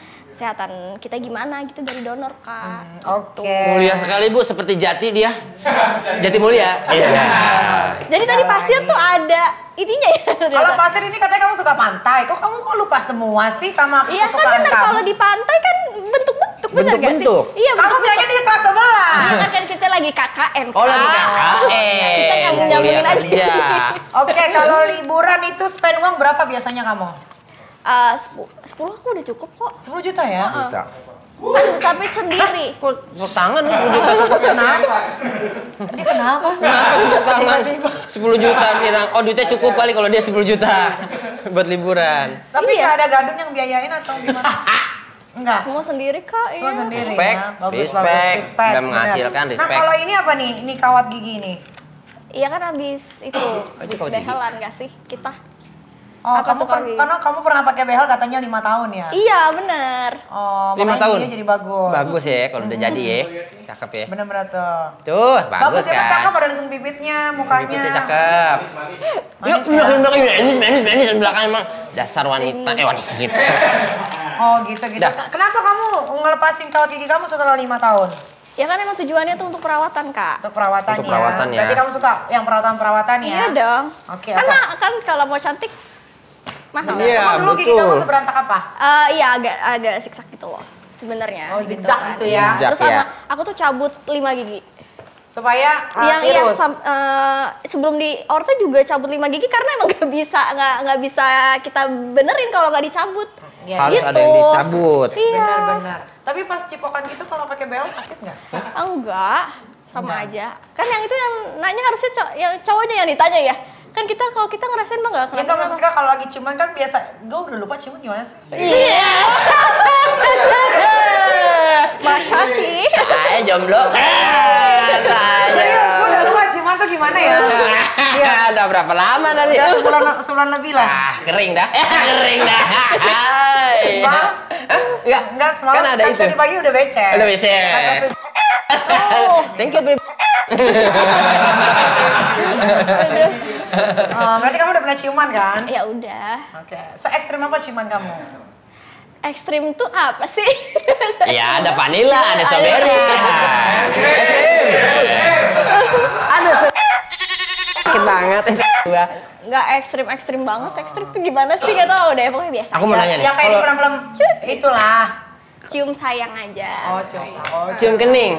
kita gimana gitu dari donor Kak. Oke. Mulia sekali Bu, seperti Jati dia. Jati mulia. Iya. Jadi tadi pasir tuh ada ininya ya. Kalau pasir ini katanya kamu suka pantai, kok kamu lupa semua sih sama Iya kan kesukaan bener, kamu? kalau di pantai kan bentuk-bentuk bener gak sih? Bentuk-bentuk. Iya Kamu bilangnya di kelas sebelah. Iya kan kita lagi KKN Oh, lagi Kak. KKN. Kita nyambungin Kuliah aja. kerja. Oke, kalau liburan itu spend uang berapa biasanya kamu? 10 aku udah cukup kok. 10 juta ya? Tapi sendiri. Tepuk tangan lu. Kenapa? Dia kenapa? Tepuk tangan. Tiba-tiba. 10 juta kira. Oh, duitnya cukup kali kalau dia 10 juta buat liburan. Tapi Iya. nggak ada gadun yang biayain atau gimana? Enggak. Semua sendiri Kak. Semua iya. sendiri Respect, ya. Bagus, respect. respect. Udah menghasilkan, benar. respect. Nah, kalau ini apa nih? Ini kawat gigi nih. Iya kan abis itu. Abis kau tinggi. behelan gak sih kita? Oh, Apa kamu tuh kali? karena kamu pernah pakai behel katanya 5 tahun ya? Iya bener. Oh, 5 makanya tahun. giginya jadi bagus. Bagus ya kalau udah jadi ya. Cakep ya. Bener-bener tuh. Tuh, bagus ya, kan. cakep ada langsung bibitnya, mukanya. Bibitnya cakep. Manis Yuk, ya? belakang manis di belakang emang dasar wanita. Wanita gitu. Oh gitu. Dah. Kenapa kamu ngelepasin kawat gigi kamu setelah 5 tahun? Ya kan emang tujuannya tuh untuk perawatan Kak. Untuk perawatan Untuk perawatan ya. Berarti kamu suka yang perawatan ya? Iya dong. Oke, Karena kan kalau mau cantik mahal. Iya, Emang dulu gigi betul. kamu seberantak apa? Iya agak zigzag gitu loh sebenarnya. Oh, zigzag kan. gitu ya. Zigzag. Terus sama ya. aku tuh cabut 5 gigi. Supaya yang tirus. sebelum di orto juga cabut 5 gigi karena emang nggak bisa kita benerin kalau nggak dicabut. Iya, Harus gitu. ada yang dicabut. Iya. Benar-benar. Tapi pas cipokan gitu kalau pakai behel sakit nggak? Enggak, sama Enggak. aja. Kan yang itu yang nanya harusnya yang cowoknya yang ditanya ya. Kan kita kalau kita ngerasain mah nggak Ya kan maksudnya kalau lagi ciuman kan biasa. Gue udah lupa ciuman gimana sih? Iya. Masa sih? Saya jomblo. Serius, gue udah lupa ciuman tuh gimana ya? Iya. Udah berapa lama tadi? Udah sebulan lebih lah. Ah, kering dah. Kering dah. Hai. Bang? Enggak. Enggak, semalam Kan ada itu. tadi pagi udah becek. Udah becek. Kata Fib- Thank you, Beb. Berarti kamu udah pernah ciuman kan? Ya udah. Oke. Se-ekstrim apa ciuman kamu? Ekstrim tuh apa sih? Ya, ada vanilla, ada strawberry. Aduh, sakit banget. Gua. Nggak ekstrim banget. Ekstrim tuh gimana sih? Gak tau deh. Pokoknya biasa. Aku mau nanya nih. Yang kayak di kalau film-film itulah. Cium sayang aja. Oh, cium. cium kening,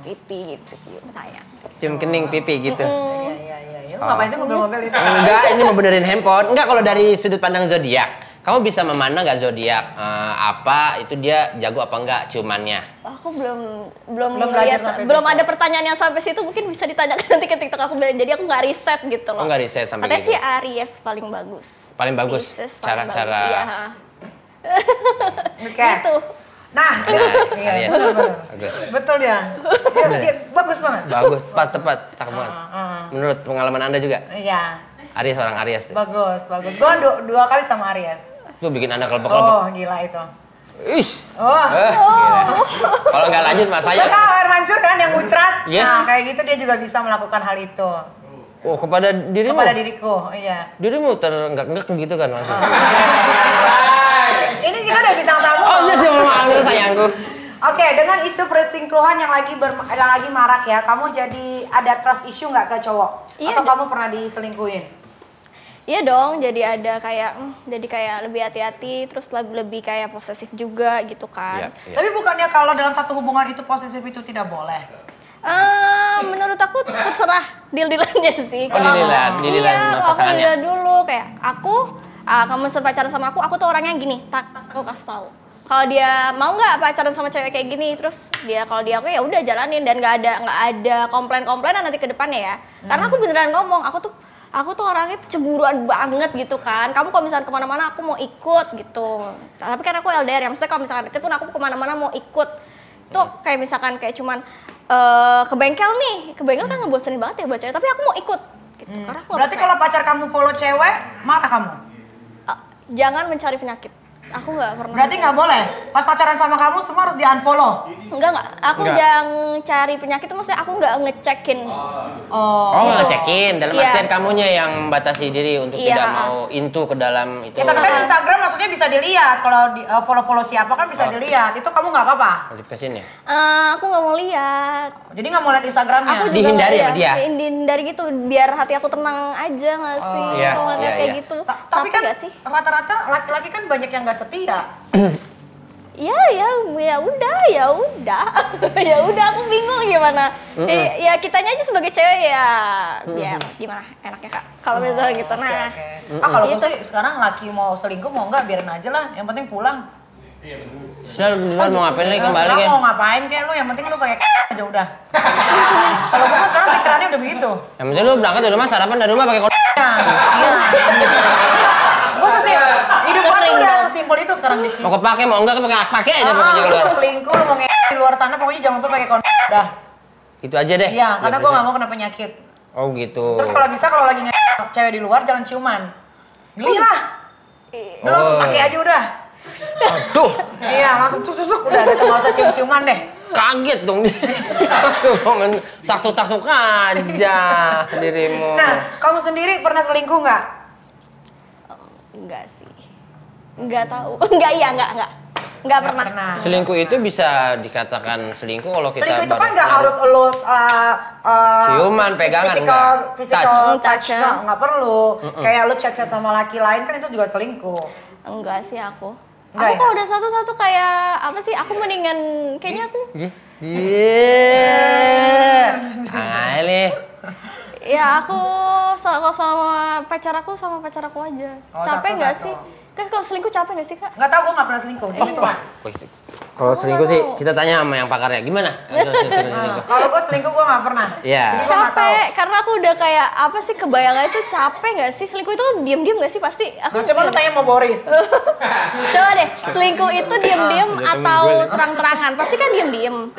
Pipi gitu cium sayang. cium kening pipi gitu. Iya. Lu ngapain sih mobil-mobil itu? Enggak, ini mau benerin handphone. Enggak, kalau dari sudut pandang zodiak. Kamu bisa memandang nggak zodiak apa itu dia jago apa enggak ciumannya? Aku belum belajar lihat, sampai belum situ. ada pertanyaan yang sampai situ, mungkin bisa ditanyakan nanti ke TikTok aku. Jadi aku nggak riset gitu loh. Oh, nggak riset sampai Katanya gitu. sih Aries paling bagus. Paling bagus Pisces paling cara-cara. bagus, iya. Oke. Gitu. Nah, Nah, iya, Aries. betul. Bagus. Betul dia. Dia bagus banget. Bagus, pas tepat, cakep banget. Menurut pengalaman Anda juga? Iya, Aries orang Aries. bagus. Gua dua kali sama Aries. Itu bikin Anda kelepek-kelepek. Oh, gila itu. Ih. Oh. Gila. Kalau nggak lanjut mas saya. Lo tau air mancur kan yang muncrat? Iya. Nah, kayak gitu dia juga bisa melakukan hal itu. Oh, kepada dirimu. Kepada diriku, iya. Dirimu terenggak-enggak gitu kan langsung. Ini kita ada bintang tamu. Oh, iya sih maaf sayangku. Oke, dengan isu perselingkuhan yang lagi marak ya, kamu jadi ada trust issue nggak ke cowok? Iya, Atau kamu pernah diselingkuhin? Iya dong, jadi ada kayak lebih hati-hati, terus lebih kayak posesif juga gitu kan. Iya. Tapi bukannya kalau dalam satu hubungan itu posesif itu tidak boleh? Menurut aku terserah deal-dealannya sih. Oh, deal-dealan Iya, kalau aku pasangannya. deal dulu kayak kamu pacaran sama aku tuh orangnya gini, aku kasih tahu. Kalau dia mau nggak pacaran sama cewek kayak gini, terus kalau dia oke ya udah jalanin dan nggak ada komplain-komplainan nanti ke depannya ya. Karena aku beneran ngomong, aku tuh orangnya cemburuan banget gitu kan. Kamu kalau misalnya kemana-mana aku mau ikut gitu. Tapi kan aku LDR ya, maksudnya kalau misalkan deket pun aku kemana-mana mau ikut. Tuh kayak misalkan kayak cuman ke bengkel kan ngebosenin banget ya buat cewek. Tapi aku mau ikut gitu. Karena aku nggak Berarti percaya. kalau pacar kamu follow cewek, marah kamu? Jangan mencari penyakit. Aku nggak pernah. Berarti nggak boleh? Pas pacaran sama kamu semua harus di-unfollow? Enggak. Aku Enggak. jangan cari penyakit itu maksudnya aku nggak ngecekin. Oh. Oh, ngecekin dalam Iya. artian kamunya yang membatasi diri untuk Iya. tidak mau into ke dalam itu. Ya tapi kan Instagram maksudnya bisa dilihat. Kalau follow-follow siapa kan bisa dilihat. Itu kamu nggak apa-apa? Notification ya? Aku nggak mau lihat. Jadi nggak mau lihat Instagramnya? Aku juga Dihindari nggak- sama dia? iya, dihindari gitu biar hati aku tenang aja nggak sih? Iya, Kalau ngeliat iya, kayak iya. gitu. Tapi kan nggak sih? rata-rata laki-laki kan banyak yang nggak setia. Ya udah. Ya udah aku bingung gimana. Ya kitanya aja sebagai cewek ya biar gimana enaknya Kak. Kalau misalnya gitu nah. Oke. Kalau gue Gitu. sih sekarang laki mau selingkuh mau nggak biarin aja lah. Yang penting pulang. Sudah di luar mau ngapain lagi kembali Sekarang kan? mau ngapain kayak lu, yang penting lu pakai aja udah. Kalau gue mah sekarang pikirannya udah begitu. Yang penting lu berangkat dari rumah sarapan dari rumah pakai kondom. Iya. Gue hidup gue tuh Sering udah dong. sesimpel itu sekarang Diki. Mau kepake mau enggak pakai aja pokoknya Lu keluar. mau selingkuh, lu mau di luar sana pokoknya jangan lupa pakai kondom. Udah. Itu aja deh. Iya, karena gue nggak mau kena penyakit. Oh gitu. Terus kalau bisa kalau lagi cewek di luar jangan ciuman. Geli lah. Lu langsung pakai aja udah. Tuh, Iya, langsung tusuk udah, nggak usah cium-ciuman deh. kaget dong. Tuh, ngomong saktuk-saktuk aja dirimu. Nah, kamu sendiri pernah selingkuh nggak? Enggak sih. Enggak tahu. Enggak. Enggak pernah. Selingkuh itu bisa dikatakan selingkuh kalau kita Selingkuh itu kan baru nggak kenal. harus lo Ciuman, pegangan, physical enggak. touch nggak perlu. Kayak lo chat-chat sama laki lain kan itu juga selingkuh. Enggak sih aku. Enggak Aku ya? kalau udah satu-satu kayak apa sih? Aku mendingan kayaknya aku Iya. Nih. ya aku sama pacar aku aja. Oh, Capek nggak satu-satu. sih? Kan kalau selingkuh capek nggak sih Kak? Nggak tahu, gue nggak pernah selingkuh. Gitu lah. Kalau selingkuh sih kita tanya sama yang pakarnya. Gimana? Selingkuh. Kalau gue selingkuh gue nggak pernah. Iya. Jadi gue nggak tahu. Capek, karena aku udah kayak apa sih kebayangnya itu capek nggak sih? Selingkuh itu diam-diam nggak sih pasti? Aku Nah, coba lu tanya sama Boris. Coba deh, selingkuh itu diam-diam atau terang-terangan? Pasti kan diam-diam.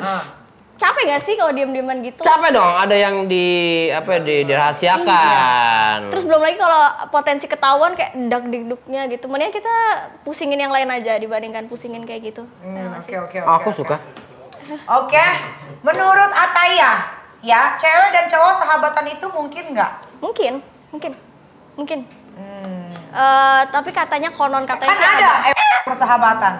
Capek nggak sih kalau diam-diaman gitu? Capek dong, ada yang dirahasiakan. Terus belum lagi kalau potensi ketahuan kayak dak-dikduknya gitu. Mendingan kita pusingin yang lain aja dibandingkan pusingin kayak gitu. Ya nggak sih? Oke. Aku suka. Oke, menurut Ataya, ya cewek dan cowok sahabatan itu mungkin nggak? Mungkin. Tapi katanya konon katanya Kan sih ada persahabatan.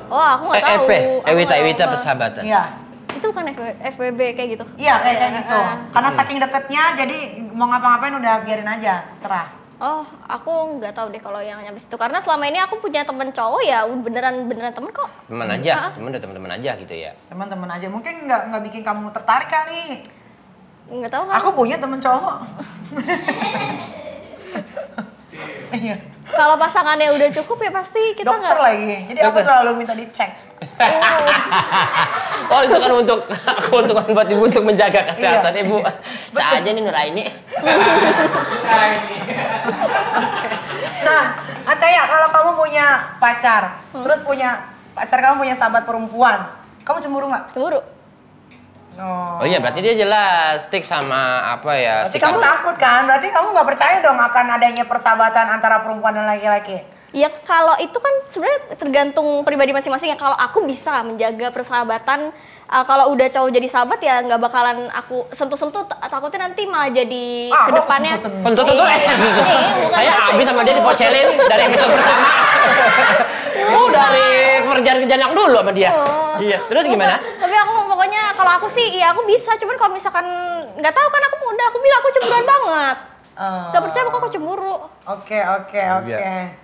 Oh, aku nggak tahu. Aku Ewita nggak tahu. persahabatan. Iya. Itu bukan FWB kayak gitu. Iya kayak gitu. Ah. Karena saking deketnya jadi mau ngapa-ngapain udah biarin aja, terserah. Oh, aku nggak tahu deh kalau yang nyampe situ. Karena selama ini aku punya temen cowok ya beneran temen kok. Teman aja, teman-teman aja gitu ya. Teman-teman aja mungkin nggak bikin kamu tertarik kali. Nggak tahu kan? Aku punya temen cowok. Iya. Kalau pasangannya udah cukup ya pasti kita Dokter nggak. lagi. Jadi aku selalu minta dicek. Oh itu kan untuk buat ibu untuk menjaga kesehatan Iya. ibu. Saja nih Nuraini. Nah, Ataya, kalau kamu punya pacar, terus pacar kamu punya sahabat perempuan, kamu cemburu nggak? Cemburu. Oh. Oh iya berarti dia jelas stick sama apa ya? Berarti kamu takut kan? Berarti kamu nggak percaya dong akan adanya persahabatan antara perempuan dan laki-laki? Ya kalau itu kan sebenarnya tergantung pribadi masing-masing ya. Kalau aku bisa menjaga persahabatan, kalau udah cowok jadi sahabat ya nggak bakalan aku sentuh-sentuh. Takutnya nanti malah jadi kedepannya. Tentu saya habis sama dia dipocelin dari episode pertama. Dari kerjaan yang dulu sama dia. Iya. Terus gimana? Tapi aku pokoknya kalau aku sih ya aku bisa. Cuman kalau misalkan nggak tahu kan aku muda, aku bilang aku cemburuan banget. Gak percaya kok aku cemburu. Oke.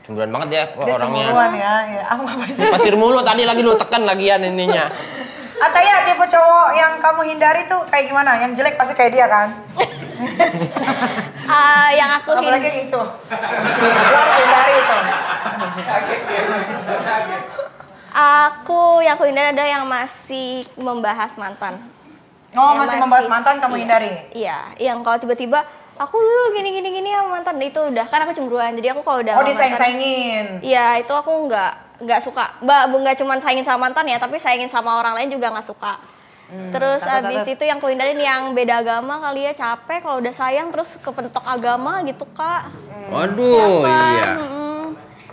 Cemburuan banget ya Dia orangnya. cemburuan ya. Aku nggak bisa. Pasir mulu tadi lagi lu tekan lagian ininya. Ataya, tipe cowok yang kamu hindari tuh kayak gimana? Yang jelek pasti kayak dia kan? Yang aku Apalagi yang itu. Lu harus hindari itu. yang aku hindari adalah yang masih membahas mantan. Oh, Yang masih membahas mantan kamu hindari? Iya, yang kalau tiba-tiba aku dulu gini sama mantan itu udah kan aku cemburuan. Jadi aku kalau udah Oh, sama disaing-saingin. Iya, itu aku nggak suka. Nggak cuma saingin sama mantan ya, tapi saingin sama orang lain juga nggak suka. Terus abis itu yang kuhindarin yang beda agama kali ya, capek kalau udah sayang terus kepentok agama gitu Kak. Waduh, iya.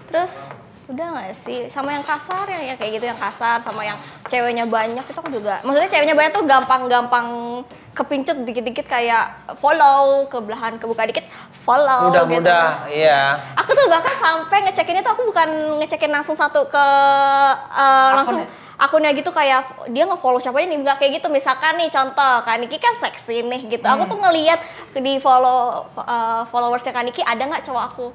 Terus udah nggak sih sama yang kasar ya kayak gitu, yang kasar sama yang ceweknya banyak itu aku juga. Maksudnya ceweknya banyak tuh gampang kepincut dikit-dikit kayak follow ke belahan kebuka dikit follow Mudah-mudah, gitu. iya. Aku tuh bahkan sampai ngecekinnya tuh aku bukan ngecekin langsung satu ke langsung akunnya gitu kayak dia nge-follow siapa nih, nggak kayak gitu. Misalkan nih contoh Kak Niki kan seksi nih gitu, aku tuh ngelihat di followersnya Kak Niki ada nggak cowok aku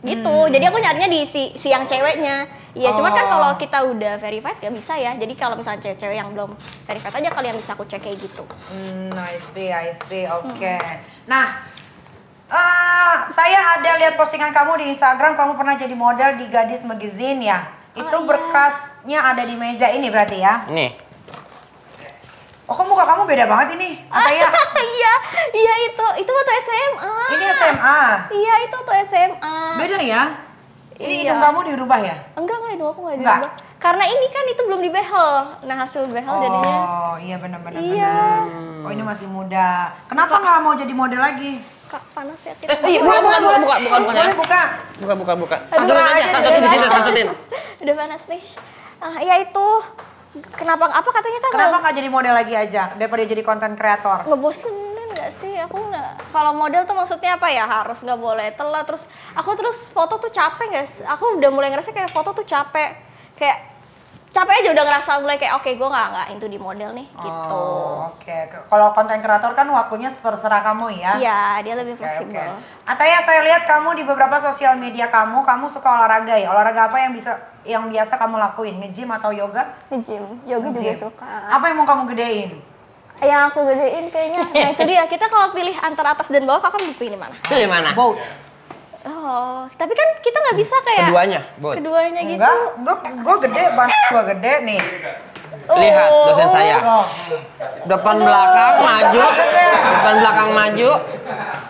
gitu. Jadi aku nyarinya di si yang ceweknya. Iya, cuma kan kalau kita udah verified gak bisa ya. Jadi kalau misalnya cewek-cewek yang belum verified aja kali yang bisa aku cek kayak gitu. I see. Oke. Nah, saya ada lihat postingan kamu di Instagram, kamu pernah jadi model di Gadis Magazine ya. Itu berkasnya ada di meja ini berarti ya? Nih. Oh, kok muka kamu beda banget ini, Ataya? Iya itu waktu SMA. Ini SMA? Iya itu waktu SMA. Beda ya? Ini Iya. hidung kamu dirubah ya? Enggak hidung aku nggak Enggak? dirubah. Karena ini kan itu belum dibehel. Nah hasil behel jadinya. Oh, iya benar. Iya. Oh, ini masih muda. Kenapa nggak mau jadi model lagi? Kak panas ya kita. Iya, buka. Boleh buka. Buka. Terserah aja, Santutin. Udah panas nih. Ya itu. Kenapa katanya kan Kenapa nggak jadi model lagi aja daripada jadi konten kreator? ngebosenin nggak sih? Aku nggak, kalau model tuh maksudnya apa ya, harus nggak boleh telat. Terus foto tuh capek nggak sih? Aku udah mulai ngerasa kayak foto tuh capek aja, udah ngerasa mulai kayak oke, gue nggak into di model nih gitu. Oke. Kalau konten kreator kan waktunya terserah kamu ya? Iya, dia lebih Oke. fleksibel. Ataya, saya lihat kamu di beberapa sosial media kamu suka olahraga ya? Olahraga apa yang biasa kamu lakuin? Nge-gym atau yoga? Nge-gym, yoga juga Nge-gym. suka. Apa yang mau kamu gedein? Yang aku gedein kayaknya, nah itu dia. Kita kalau pilih antara atas dan bawah, kakak mau pilih mana? Pilih mana? Boat. Oh, tapi kan kita nggak bisa kayak keduanya gitu. Enggak, gue gede, gue gede nih. Lihat dosen saya. Depan belakang maju.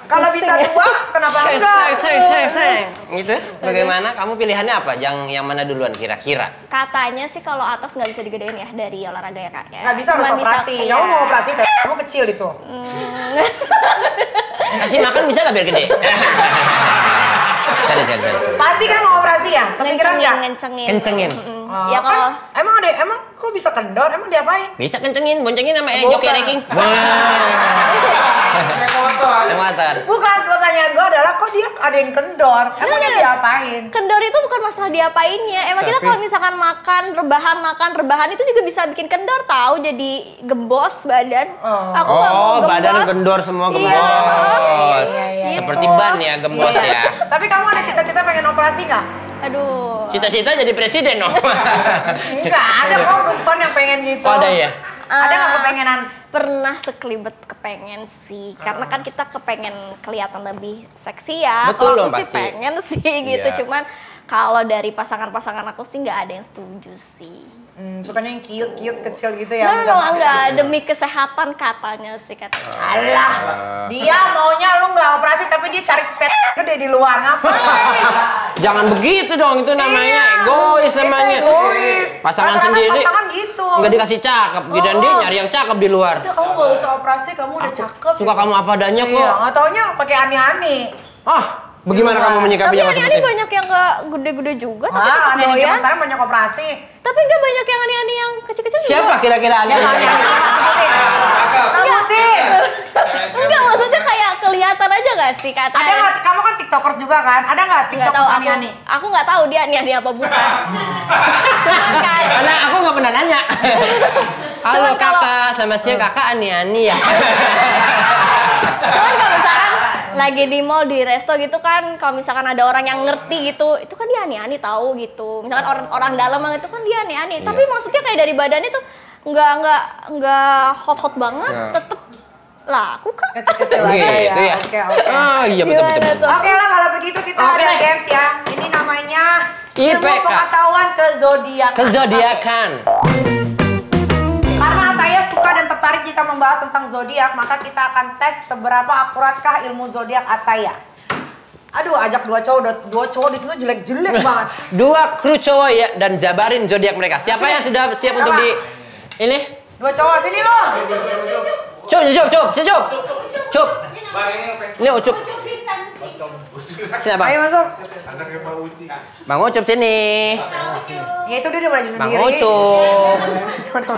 Kalau bisa dua, kenapa enggak? Seng. Gitu. Bagaimana? Kamu pilihannya apa? Yang mana duluan kira-kira? Katanya sih kalau atas nggak bisa digedein ya dari olahraga ya Kak. Nggak bisa, harus Cuma operasi. iya. Kamu mau operasi, kamu kecil itu. Kasih makan bisa nggak biar gede? Cari. Pasti kan mau operasi ya? Kepikiran nggak? Kencengin. Ya kalau Emang kok bisa kendor? Emang diapain? Bisa kencengin, boncengin sama Bukan. joki ranking. Motor. Bukan, pertanyaan gue adalah kok dia ada yang kendor? Emangnya diapain? kendor itu bukan masalah diapainnya. Emang kita kalau misalkan makan rebahan itu juga bisa bikin kendor tahu, jadi gembos badan. Aku nggak mau gembos. Badan kendor semua gembos. Iya. Seperti ban ya gembos ya. Tapi kamu ada cita-cita pengen operasi nggak? Aduh. Cita-cita jadi presiden dong. Enggak, ada kok perempuan yang pengen gitu. Oh, ada ya? Ada nggak kepengenan pernah sekelibet kepengen sih, karena kan kita kepengen kelihatan lebih seksi ya. Betul Kalau loh, aku sih pasti. pengen sih gitu, Iya. cuman kalau dari pasangan-pasangan aku sih nggak ada yang setuju sih. Sukanya yang cute kecil gitu ya? Enggak, demi kesehatan katanya sih katanya. Alah, dia maunya lu nggak operasi tapi dia cari gede di luar, ngapain? Jangan begitu dong, itu namanya Iya, egois itu namanya. egois. Pasangan Rata-rata sendiri pasangan gitu. nggak dikasih cakep, dan dia nyari yang cakep di luar. Udah, kamu gak usah operasi, kamu udah cakep. Suka kamu apa adanya Iya, kok. nggak taunya pakai aneh-aneh. Bagaimana Iya. kamu menyikapi Tapi yang seperti aneh-aneh itu? banyak yang nggak gede-gede juga, tapi Ah, tetap aneh-aneh zaman doyan. sekarang banyak operasi. Tapi nggak banyak yang aneh-aneh yang kecil-kecil juga. Siapa kira-kira aneh? Siapa aneh-aneh? Coba sebutin. Sebutin. Enggak, maksudnya kayak kelihatan aja gak sih katanya? Ada nggak? Kamu kan tiktokers juga kan? Ada nggak Nggak tiktokers tahu aneh-aneh? aku nggak tahu dia aneh-aneh apa bukan. Cuman kan Karena aku nggak pernah nanya. Halo Cuman kalau- kakak, sama si kakak aneh-aneh ya. Cuman kalau misalkan lagi di mall, di resto gitu kan, kalau misalkan ada orang yang ngerti gitu, itu kan dia aneh-aneh tahu gitu. Misalkan orang dalam itu kan dia aneh-aneh. Tapi maksudnya kayak dari badannya tuh nggak hot-hot banget, tetep laku kan. Kecil-kecil aja ya. Gitu ya. Oke. Oh iya betul-betul. Gimana tuh? Oke lah, kalau begitu kita Oke. ada games ya. Ini namanya ilmu IPK. pengetahuan kezodiakan. Kezodiakan. Karena Ataya suka dan tertarik jika membahas tentang zodiak, maka kita akan tes seberapa akuratkah ilmu zodiak Ataya. Aduh, ajak dua cowok di sini jelek-jelek banget. Dua kru cowok ya dan jabarin zodiak mereka. Siapa yang sudah siap untuk di ini? Dua cowok sini loh. Cup. Ini Ucup. Sini Abang. Ayo masuk. Bang Ucup sini. Ya itu dia udah belajar Bang sendiri. Ucup.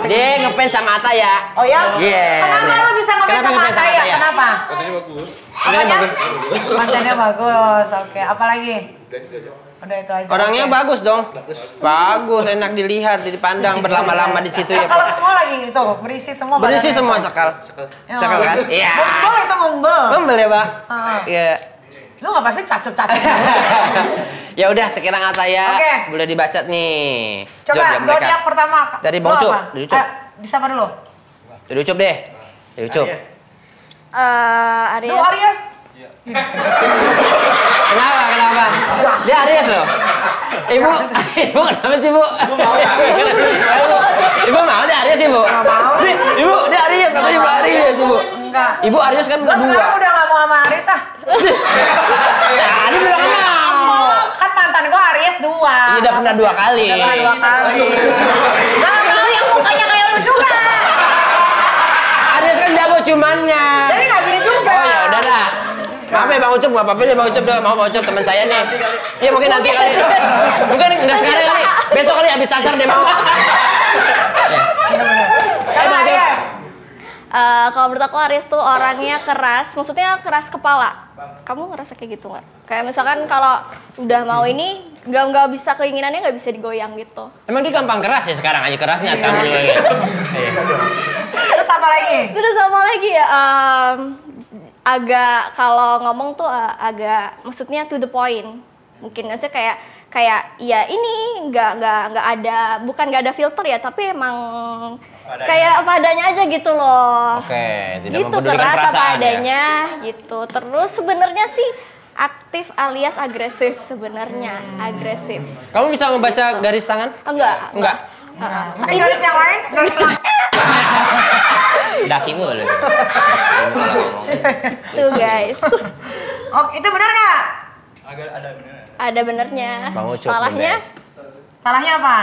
Dia ngefans sama Ataya. Oh ya? Iya. Kenapa lo bisa ngefans Kenapa sama ngefans sama Ataya? Ataya? Kenapa? Kontennya bagus. Kontennya bagus. Oke, apa lagi? Udah itu aja. Orangnya Oke. bagus dong. Bagus, enak dilihat, dipandang berlama-lama di situ ya. Sakal semua lagi gitu, berisi semua Berisi badannya. semua sakal. Ya. Sakal kan? Iya. Ngumpul itu ngumpul. Membel ya, Bang? Ah. Iya. Lu nggak pasti cacep-cacep. Ya udah, sekarang Ataya Oke. boleh dibaca nih. Coba mereka. zodiak pertama. Dari Lu Bang Ucup, apa? dari Ucup. Disapa dulu. Dari Ucup deh. Dari Ucup. Aries. Lu Aries. Kenapa? Dia Aries loh. Ibu kenapa sih, Bu? Ibu mau dia Aries, Ibu? Nggak mau. Ibu, dia Aries, katanya Ibu Aries, Ibu. Enggak. Ibu Aries kan Gua berdua. sekarang udah nggak mau sama Aries ah. Tadi bilang mau. Kan mantan gua Aries 2. Iya, udah pernah 2 kali. Udah pernah 2 kali. Nggak mau yang mukanya kayak lu juga. Aries kan jago cumannya. Tapi nggak gini juga. Oh ya udah dah. Maaf ya Bang Ucup, nggak apa-apa deh Bang Ucup, mau Bang Ucup teman saya nih. Iya mungkin nanti kali. Mungkin nggak sekarang kali. Besok kali habis sasar deh mau. Coba Aries. Kalau menurut aku Aries tuh orangnya keras, maksudnya keras kepala. Kamu ngerasa kayak gitu nggak? Kayak misalkan kalau udah mau ini, nggak bisa keinginannya nggak bisa digoyang gitu. Emang dia gampang keras ya sekarang aja kerasnya kamu juga. Iya. Terus apa lagi? Terus apa lagi ya? Agak kalau ngomong tuh agak, maksudnya to the point. Mungkin aja kayak ya ini nggak ada, bukan nggak ada filter ya, tapi emang kayak apa adanya aja gitu loh. Oke, tidak Gitu, mempedulikan keras apa perasaan ya. adanya gitu. Terus sebenarnya sih aktif alias agresif sebenarnya, agresif. Kamu bisa membaca garis tangan? Enggak. Tapi garis yang lain, garis yang Daki mulu. Tuh guys. Oh, itu benar nggak? Ada benernya. Bang Ucup, Salahnya? the best. Salahnya apa?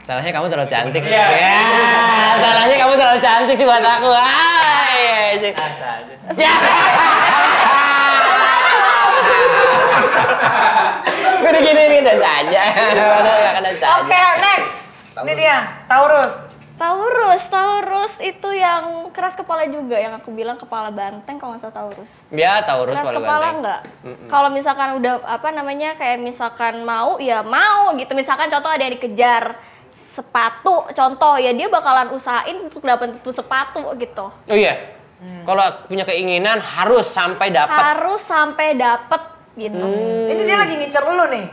Salahnya kamu terlalu cantik sih. Ya, salahnya kamu terlalu cantik sih buat aku. Hai. Ya. Udah gini udah saja. Udah enggak kena saja. Oke, next. Ini dia, Taurus. Taurus itu yang keras kepala juga, yang aku bilang kepala banteng kalau nggak salah Taurus. Ya, Taurus Keras kepala kepala banteng. nggak? Kalau misalkan udah apa namanya kayak misalkan mau ya mau gitu. Misalkan contoh ada yang dikejar sepatu, contoh ya dia bakalan usahain untuk dapat itu sepatu gitu. Oh iya. Kalau punya keinginan harus sampai dapat. Harus sampai dapet gitu. Ini dia lagi ngincer lu nih.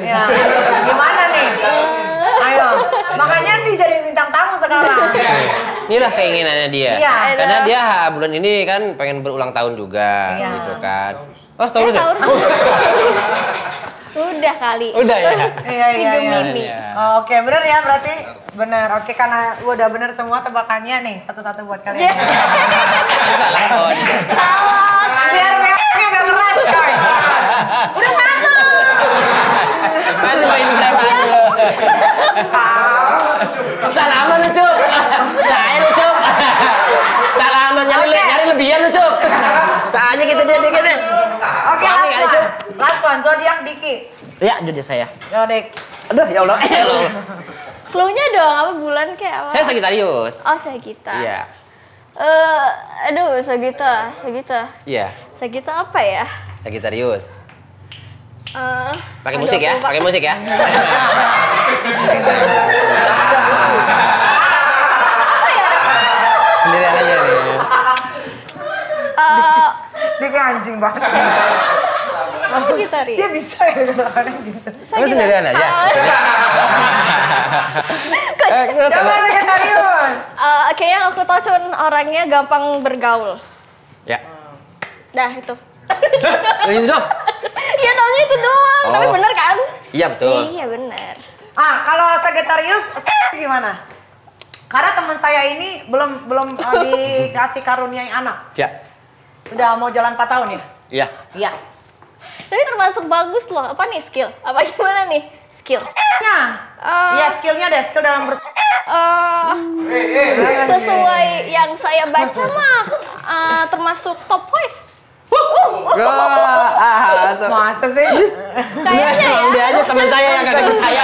Ya, gimana nih? Ayo, makanya dijadiin bintang tamu sekarang. Inilah keinginannya dia. Iya. Karena dia bulan ini kan pengen berulang tahun juga, Iya. gitu kan. Oh, tahun udah? Udah kali. Udah ya? Iya. Gemini. Oh, oke, bener ya berarti. Bener. Oke, karena udah bener semua tebakannya nih. Satu-satu buat kalian. Salah, Kon. Salah. Biar meongnya gak keras, coy. Udah sana. Kan main preman lu. Salaman lu, Cuk. Saya lu, Cuk. Salaman nyari lebihan lu, Cuk. Soalnya kita jadi gini. Oke, last one. Zodiak Diki. Ya, jadi saya. Zodiak. Aduh, ya Allah. Cluenya dong, apa bulan kayak apa? Saya Sagittarius. Oh, Sagitta. Iya. Aduh, Sagitta. Iya, Sagitta apa ya? Sagittarius. Pakai Aduh, musik ya, aku lupa. pakai musik ya. Sendirian aja nih. Dia kayak anjing banget sih. Sagittarius. Dia bisa ya kadang-kadang gitu. Kamu sendirian aja. Coba Sagittarius. Kayaknya aku tahu cuman orangnya gampang bergaul. Ya. Dah itu. Ini dong. Iya taunya itu doang, tapi Oh. bener kan? Iya betul. Iya bener. Kalau Sagittarius gimana? Karena teman saya ini belum dikasih karuniai anak. Ya. Sudah mau jalan 4 tahun ya? Iya. Iya. Tapi termasuk bagus loh. Apa nih skill? Apa gimana nih? Skill. Iya skillnya deh, skill dalam Sesuai yang saya baca mah termasuk top 5. Masa sih? Kayaknya ya. Dia aja teman saya yang kagak percaya.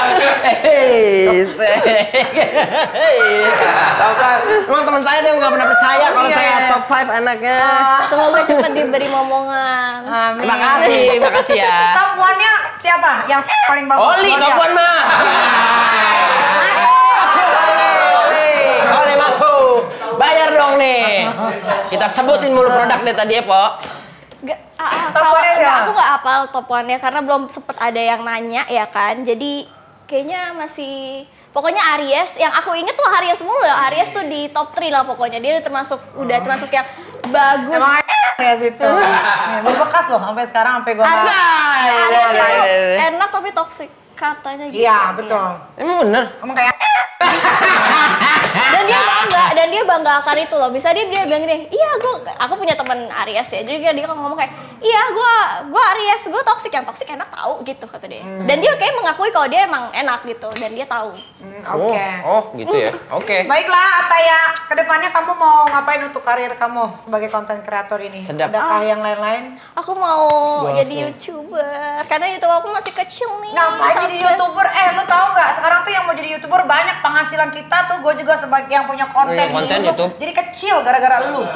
Tahu kan? Emang teman saya dia nggak pernah percaya kalau saya top 5 anaknya. Semoga cepat diberi momongan. Amin. Makasih ya. Top 1-nya siapa? Yang paling bagus? Oli, top 1 mah. Oli masuk. Bayar dong nih. Kita sebutin mulu produk deh tadi ya, Po. Top one-nya siapa? Aku nggak hafal top 1-nya karena belum sempet ada yang nanya ya kan. Jadi kayaknya masih pokoknya Aries. Yang aku inget tuh Aries mulu. Aries tuh di top 3 lah pokoknya. Dia udah termasuk yang bagus. Emang ya situ. Nih, berbekas loh sampai sekarang sampai gua. Aries enak tapi toksik katanya gitu. Iya, betul. Emang bener? Emang kayak Dan dia bangga akan itu loh. Bisa dia bilang gini, iya aku punya teman Aries ya. Jadi dia kan ngomong kayak, iya gue Aries, gue toksik. Yang toksik enak tahu gitu kata dia. Dan dia kayak mengakui kalau dia emang enak gitu dan dia tahu. Oke. Oh, gitu ya. Oke. Baiklah, Ataya, kedepannya kamu mau ngapain untuk karir kamu sebagai konten kreator ini? Sedap. Adakah yang lain-lain? Aku mau Gua jadi YouTuber karena YouTube aku masih kecil nih. Ngapain jadi Subscribe. YouTuber? Lu tahu nggak? Sekarang tuh yang mau jadi YouTuber banyak penghasilan kita tuh. Gue juga sebagai yang punya konten, Punya konten di YouTube. Jadi kecil gara-gara lu.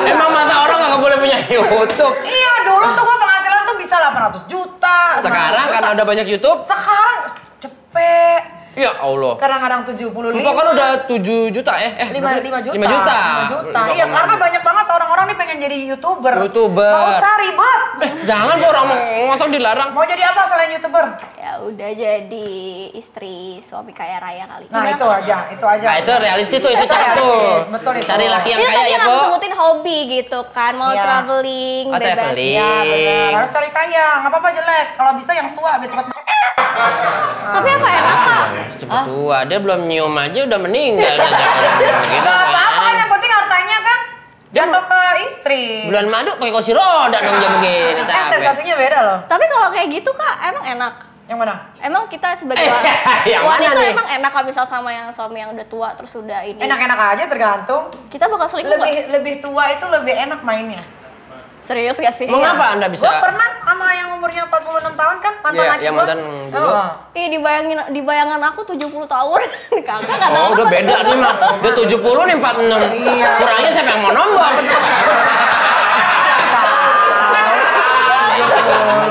Emang masa orang nggak boleh punya YouTube? Iya, dulu tuh gue penghasilan tuh bisa 800 juta. Sekarang 600 karena juta. udah banyak YouTube? Sekarang cepet. Ya Allah. Kadang-kadang 75. Lupa kan udah 7 juta ya? 5 juta. 5 juta. 5 juta. Iya, karena banyak banget orang-orang nih pengen jadi YouTuber. YouTuber. Gak usah ribet. Jangan kok orang ngosong dilarang. Mau jadi apa selain YouTuber? Ya udah jadi istri suami kaya raya kali. Nah, Gimana? itu aja. Nah itu realistis tuh, itu Itu cakep tuh. realistis, betul itu. Cari laki yang Ini kaya tadi ya, yang Po. aku sebutin hobi gitu kan, mau Iya. traveling, Oh, bebas. traveling. Iya, benar. Harus cari kaya. Nggak apa-apa jelek. Kalau bisa yang tua biar cepat. Tapi apa enak kak? Cepet tua, dia belum nyium aja udah meninggal. Gitu, Nggak apa-apa kan, yang penting hartanya kan jatuh ke istri. Bulan madu pakai kursi roda dong jam begini. Sensasinya beda loh. Tapi kalau kayak gitu kak, emang enak? Yang mana? Emang kita sebagai Yang mana wanita nih? emang enak kalau misal sama yang suami yang udah tua terus udah ini. Enak-enak aja tergantung. Kita bakal selingkuh nggak? Lebih tua itu lebih enak mainnya. Serius gak sih? Mengapa Anda bisa? Gue pernah sama yang umurnya 46 tahun kan, mantan Iya, laki yang gue. mantan dulu. Ih di bayangan aku 70 tahun. Kakak gak tahu. Oh udah apa. beda nih mah. Dia 70 nih 46. Iya. Kurangnya siapa yang mau nombor?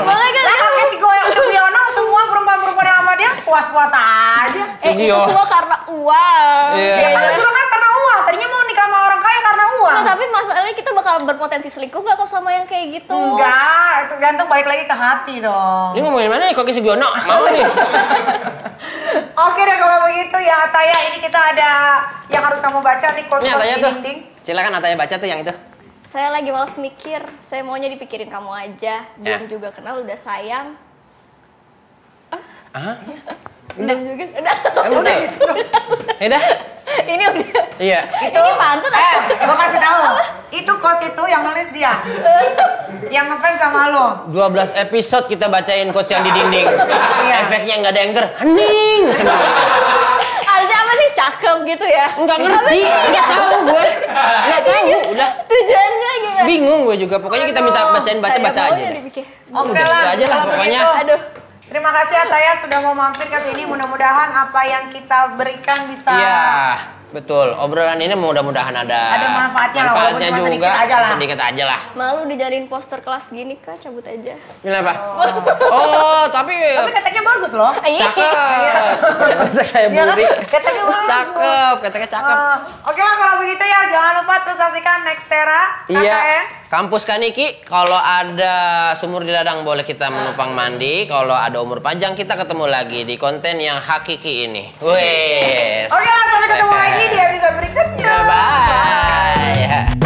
Makanya kan Lah pakai si Sugiono semua perempuan-perempuan yang sama dia puas-puas aja. itu Sugio. semua karena uang. Iya. Ya kan lu juga kan karena uang. Tadinya mau nikah sama orang kaya karena uang. Nah, tapi masalahnya kita bakal berpotensi selingkuh gak kok sama yang kayak gitu? Enggak, itu gantung balik lagi ke hati dong. Ini ngomongin mana nih kok Sugiono? Mau nih. Oke deh kalau begitu ya Taya, ini kita ada yang harus kamu baca nih, quotes Ini Ataya di tuh. dinding. Silakan Ataya baca tuh yang itu. Saya lagi malas mikir, saya maunya dipikirin kamu aja. Belum Ya. juga kenal udah sayang. Ah? Belum juga, udah. Udah itu dong. Udah? Ini udah. Iya. Ini pantun Gua kasih tahu. Itu quotes itu yang nulis dia. Yang ngefans sama lo. 12 episode kita bacain quotes yang di dinding. Iya. Efeknya nggak ada yang hening. Harusnya apa sih? Cakep gitu ya? Nggak ngerti, nggak tahu gue. Nggak tahu, udah. Tujuannya gimana? Bingung gue juga. Pokoknya kita minta bacain baca aja deh. Oke Udah, lah, itu aja lah kalau pokoknya. begitu. Aduh. Terima kasih Ataya sudah mau mampir ke sini. Mudah-mudahan apa yang kita berikan bisa Iya, betul. Obrolan ini mudah-mudahan ada manfaatnya lah, walaupun cuma juga. sedikit aja lah. Sedikit aja lah. Malu dijadiin poster kelas gini Kak, cabut aja. Kenapa? Oh, tapi Tapi keteknya bagus loh. cakep. Masa saya Iya kan? burik. Keteknya bagus. Cakep, katanya cakep. Oke lah kalau begitu ya, jangan lupa terus saksikan Nextera Iya, KKN. kampus Kaniki. Kalau ada sumur di ladang boleh kita menumpang mandi. Kalau ada umur panjang kita ketemu lagi di konten yang hakiki ini. Wes. Oke lah, sampai ketemu lagi di episode berikutnya. Bye.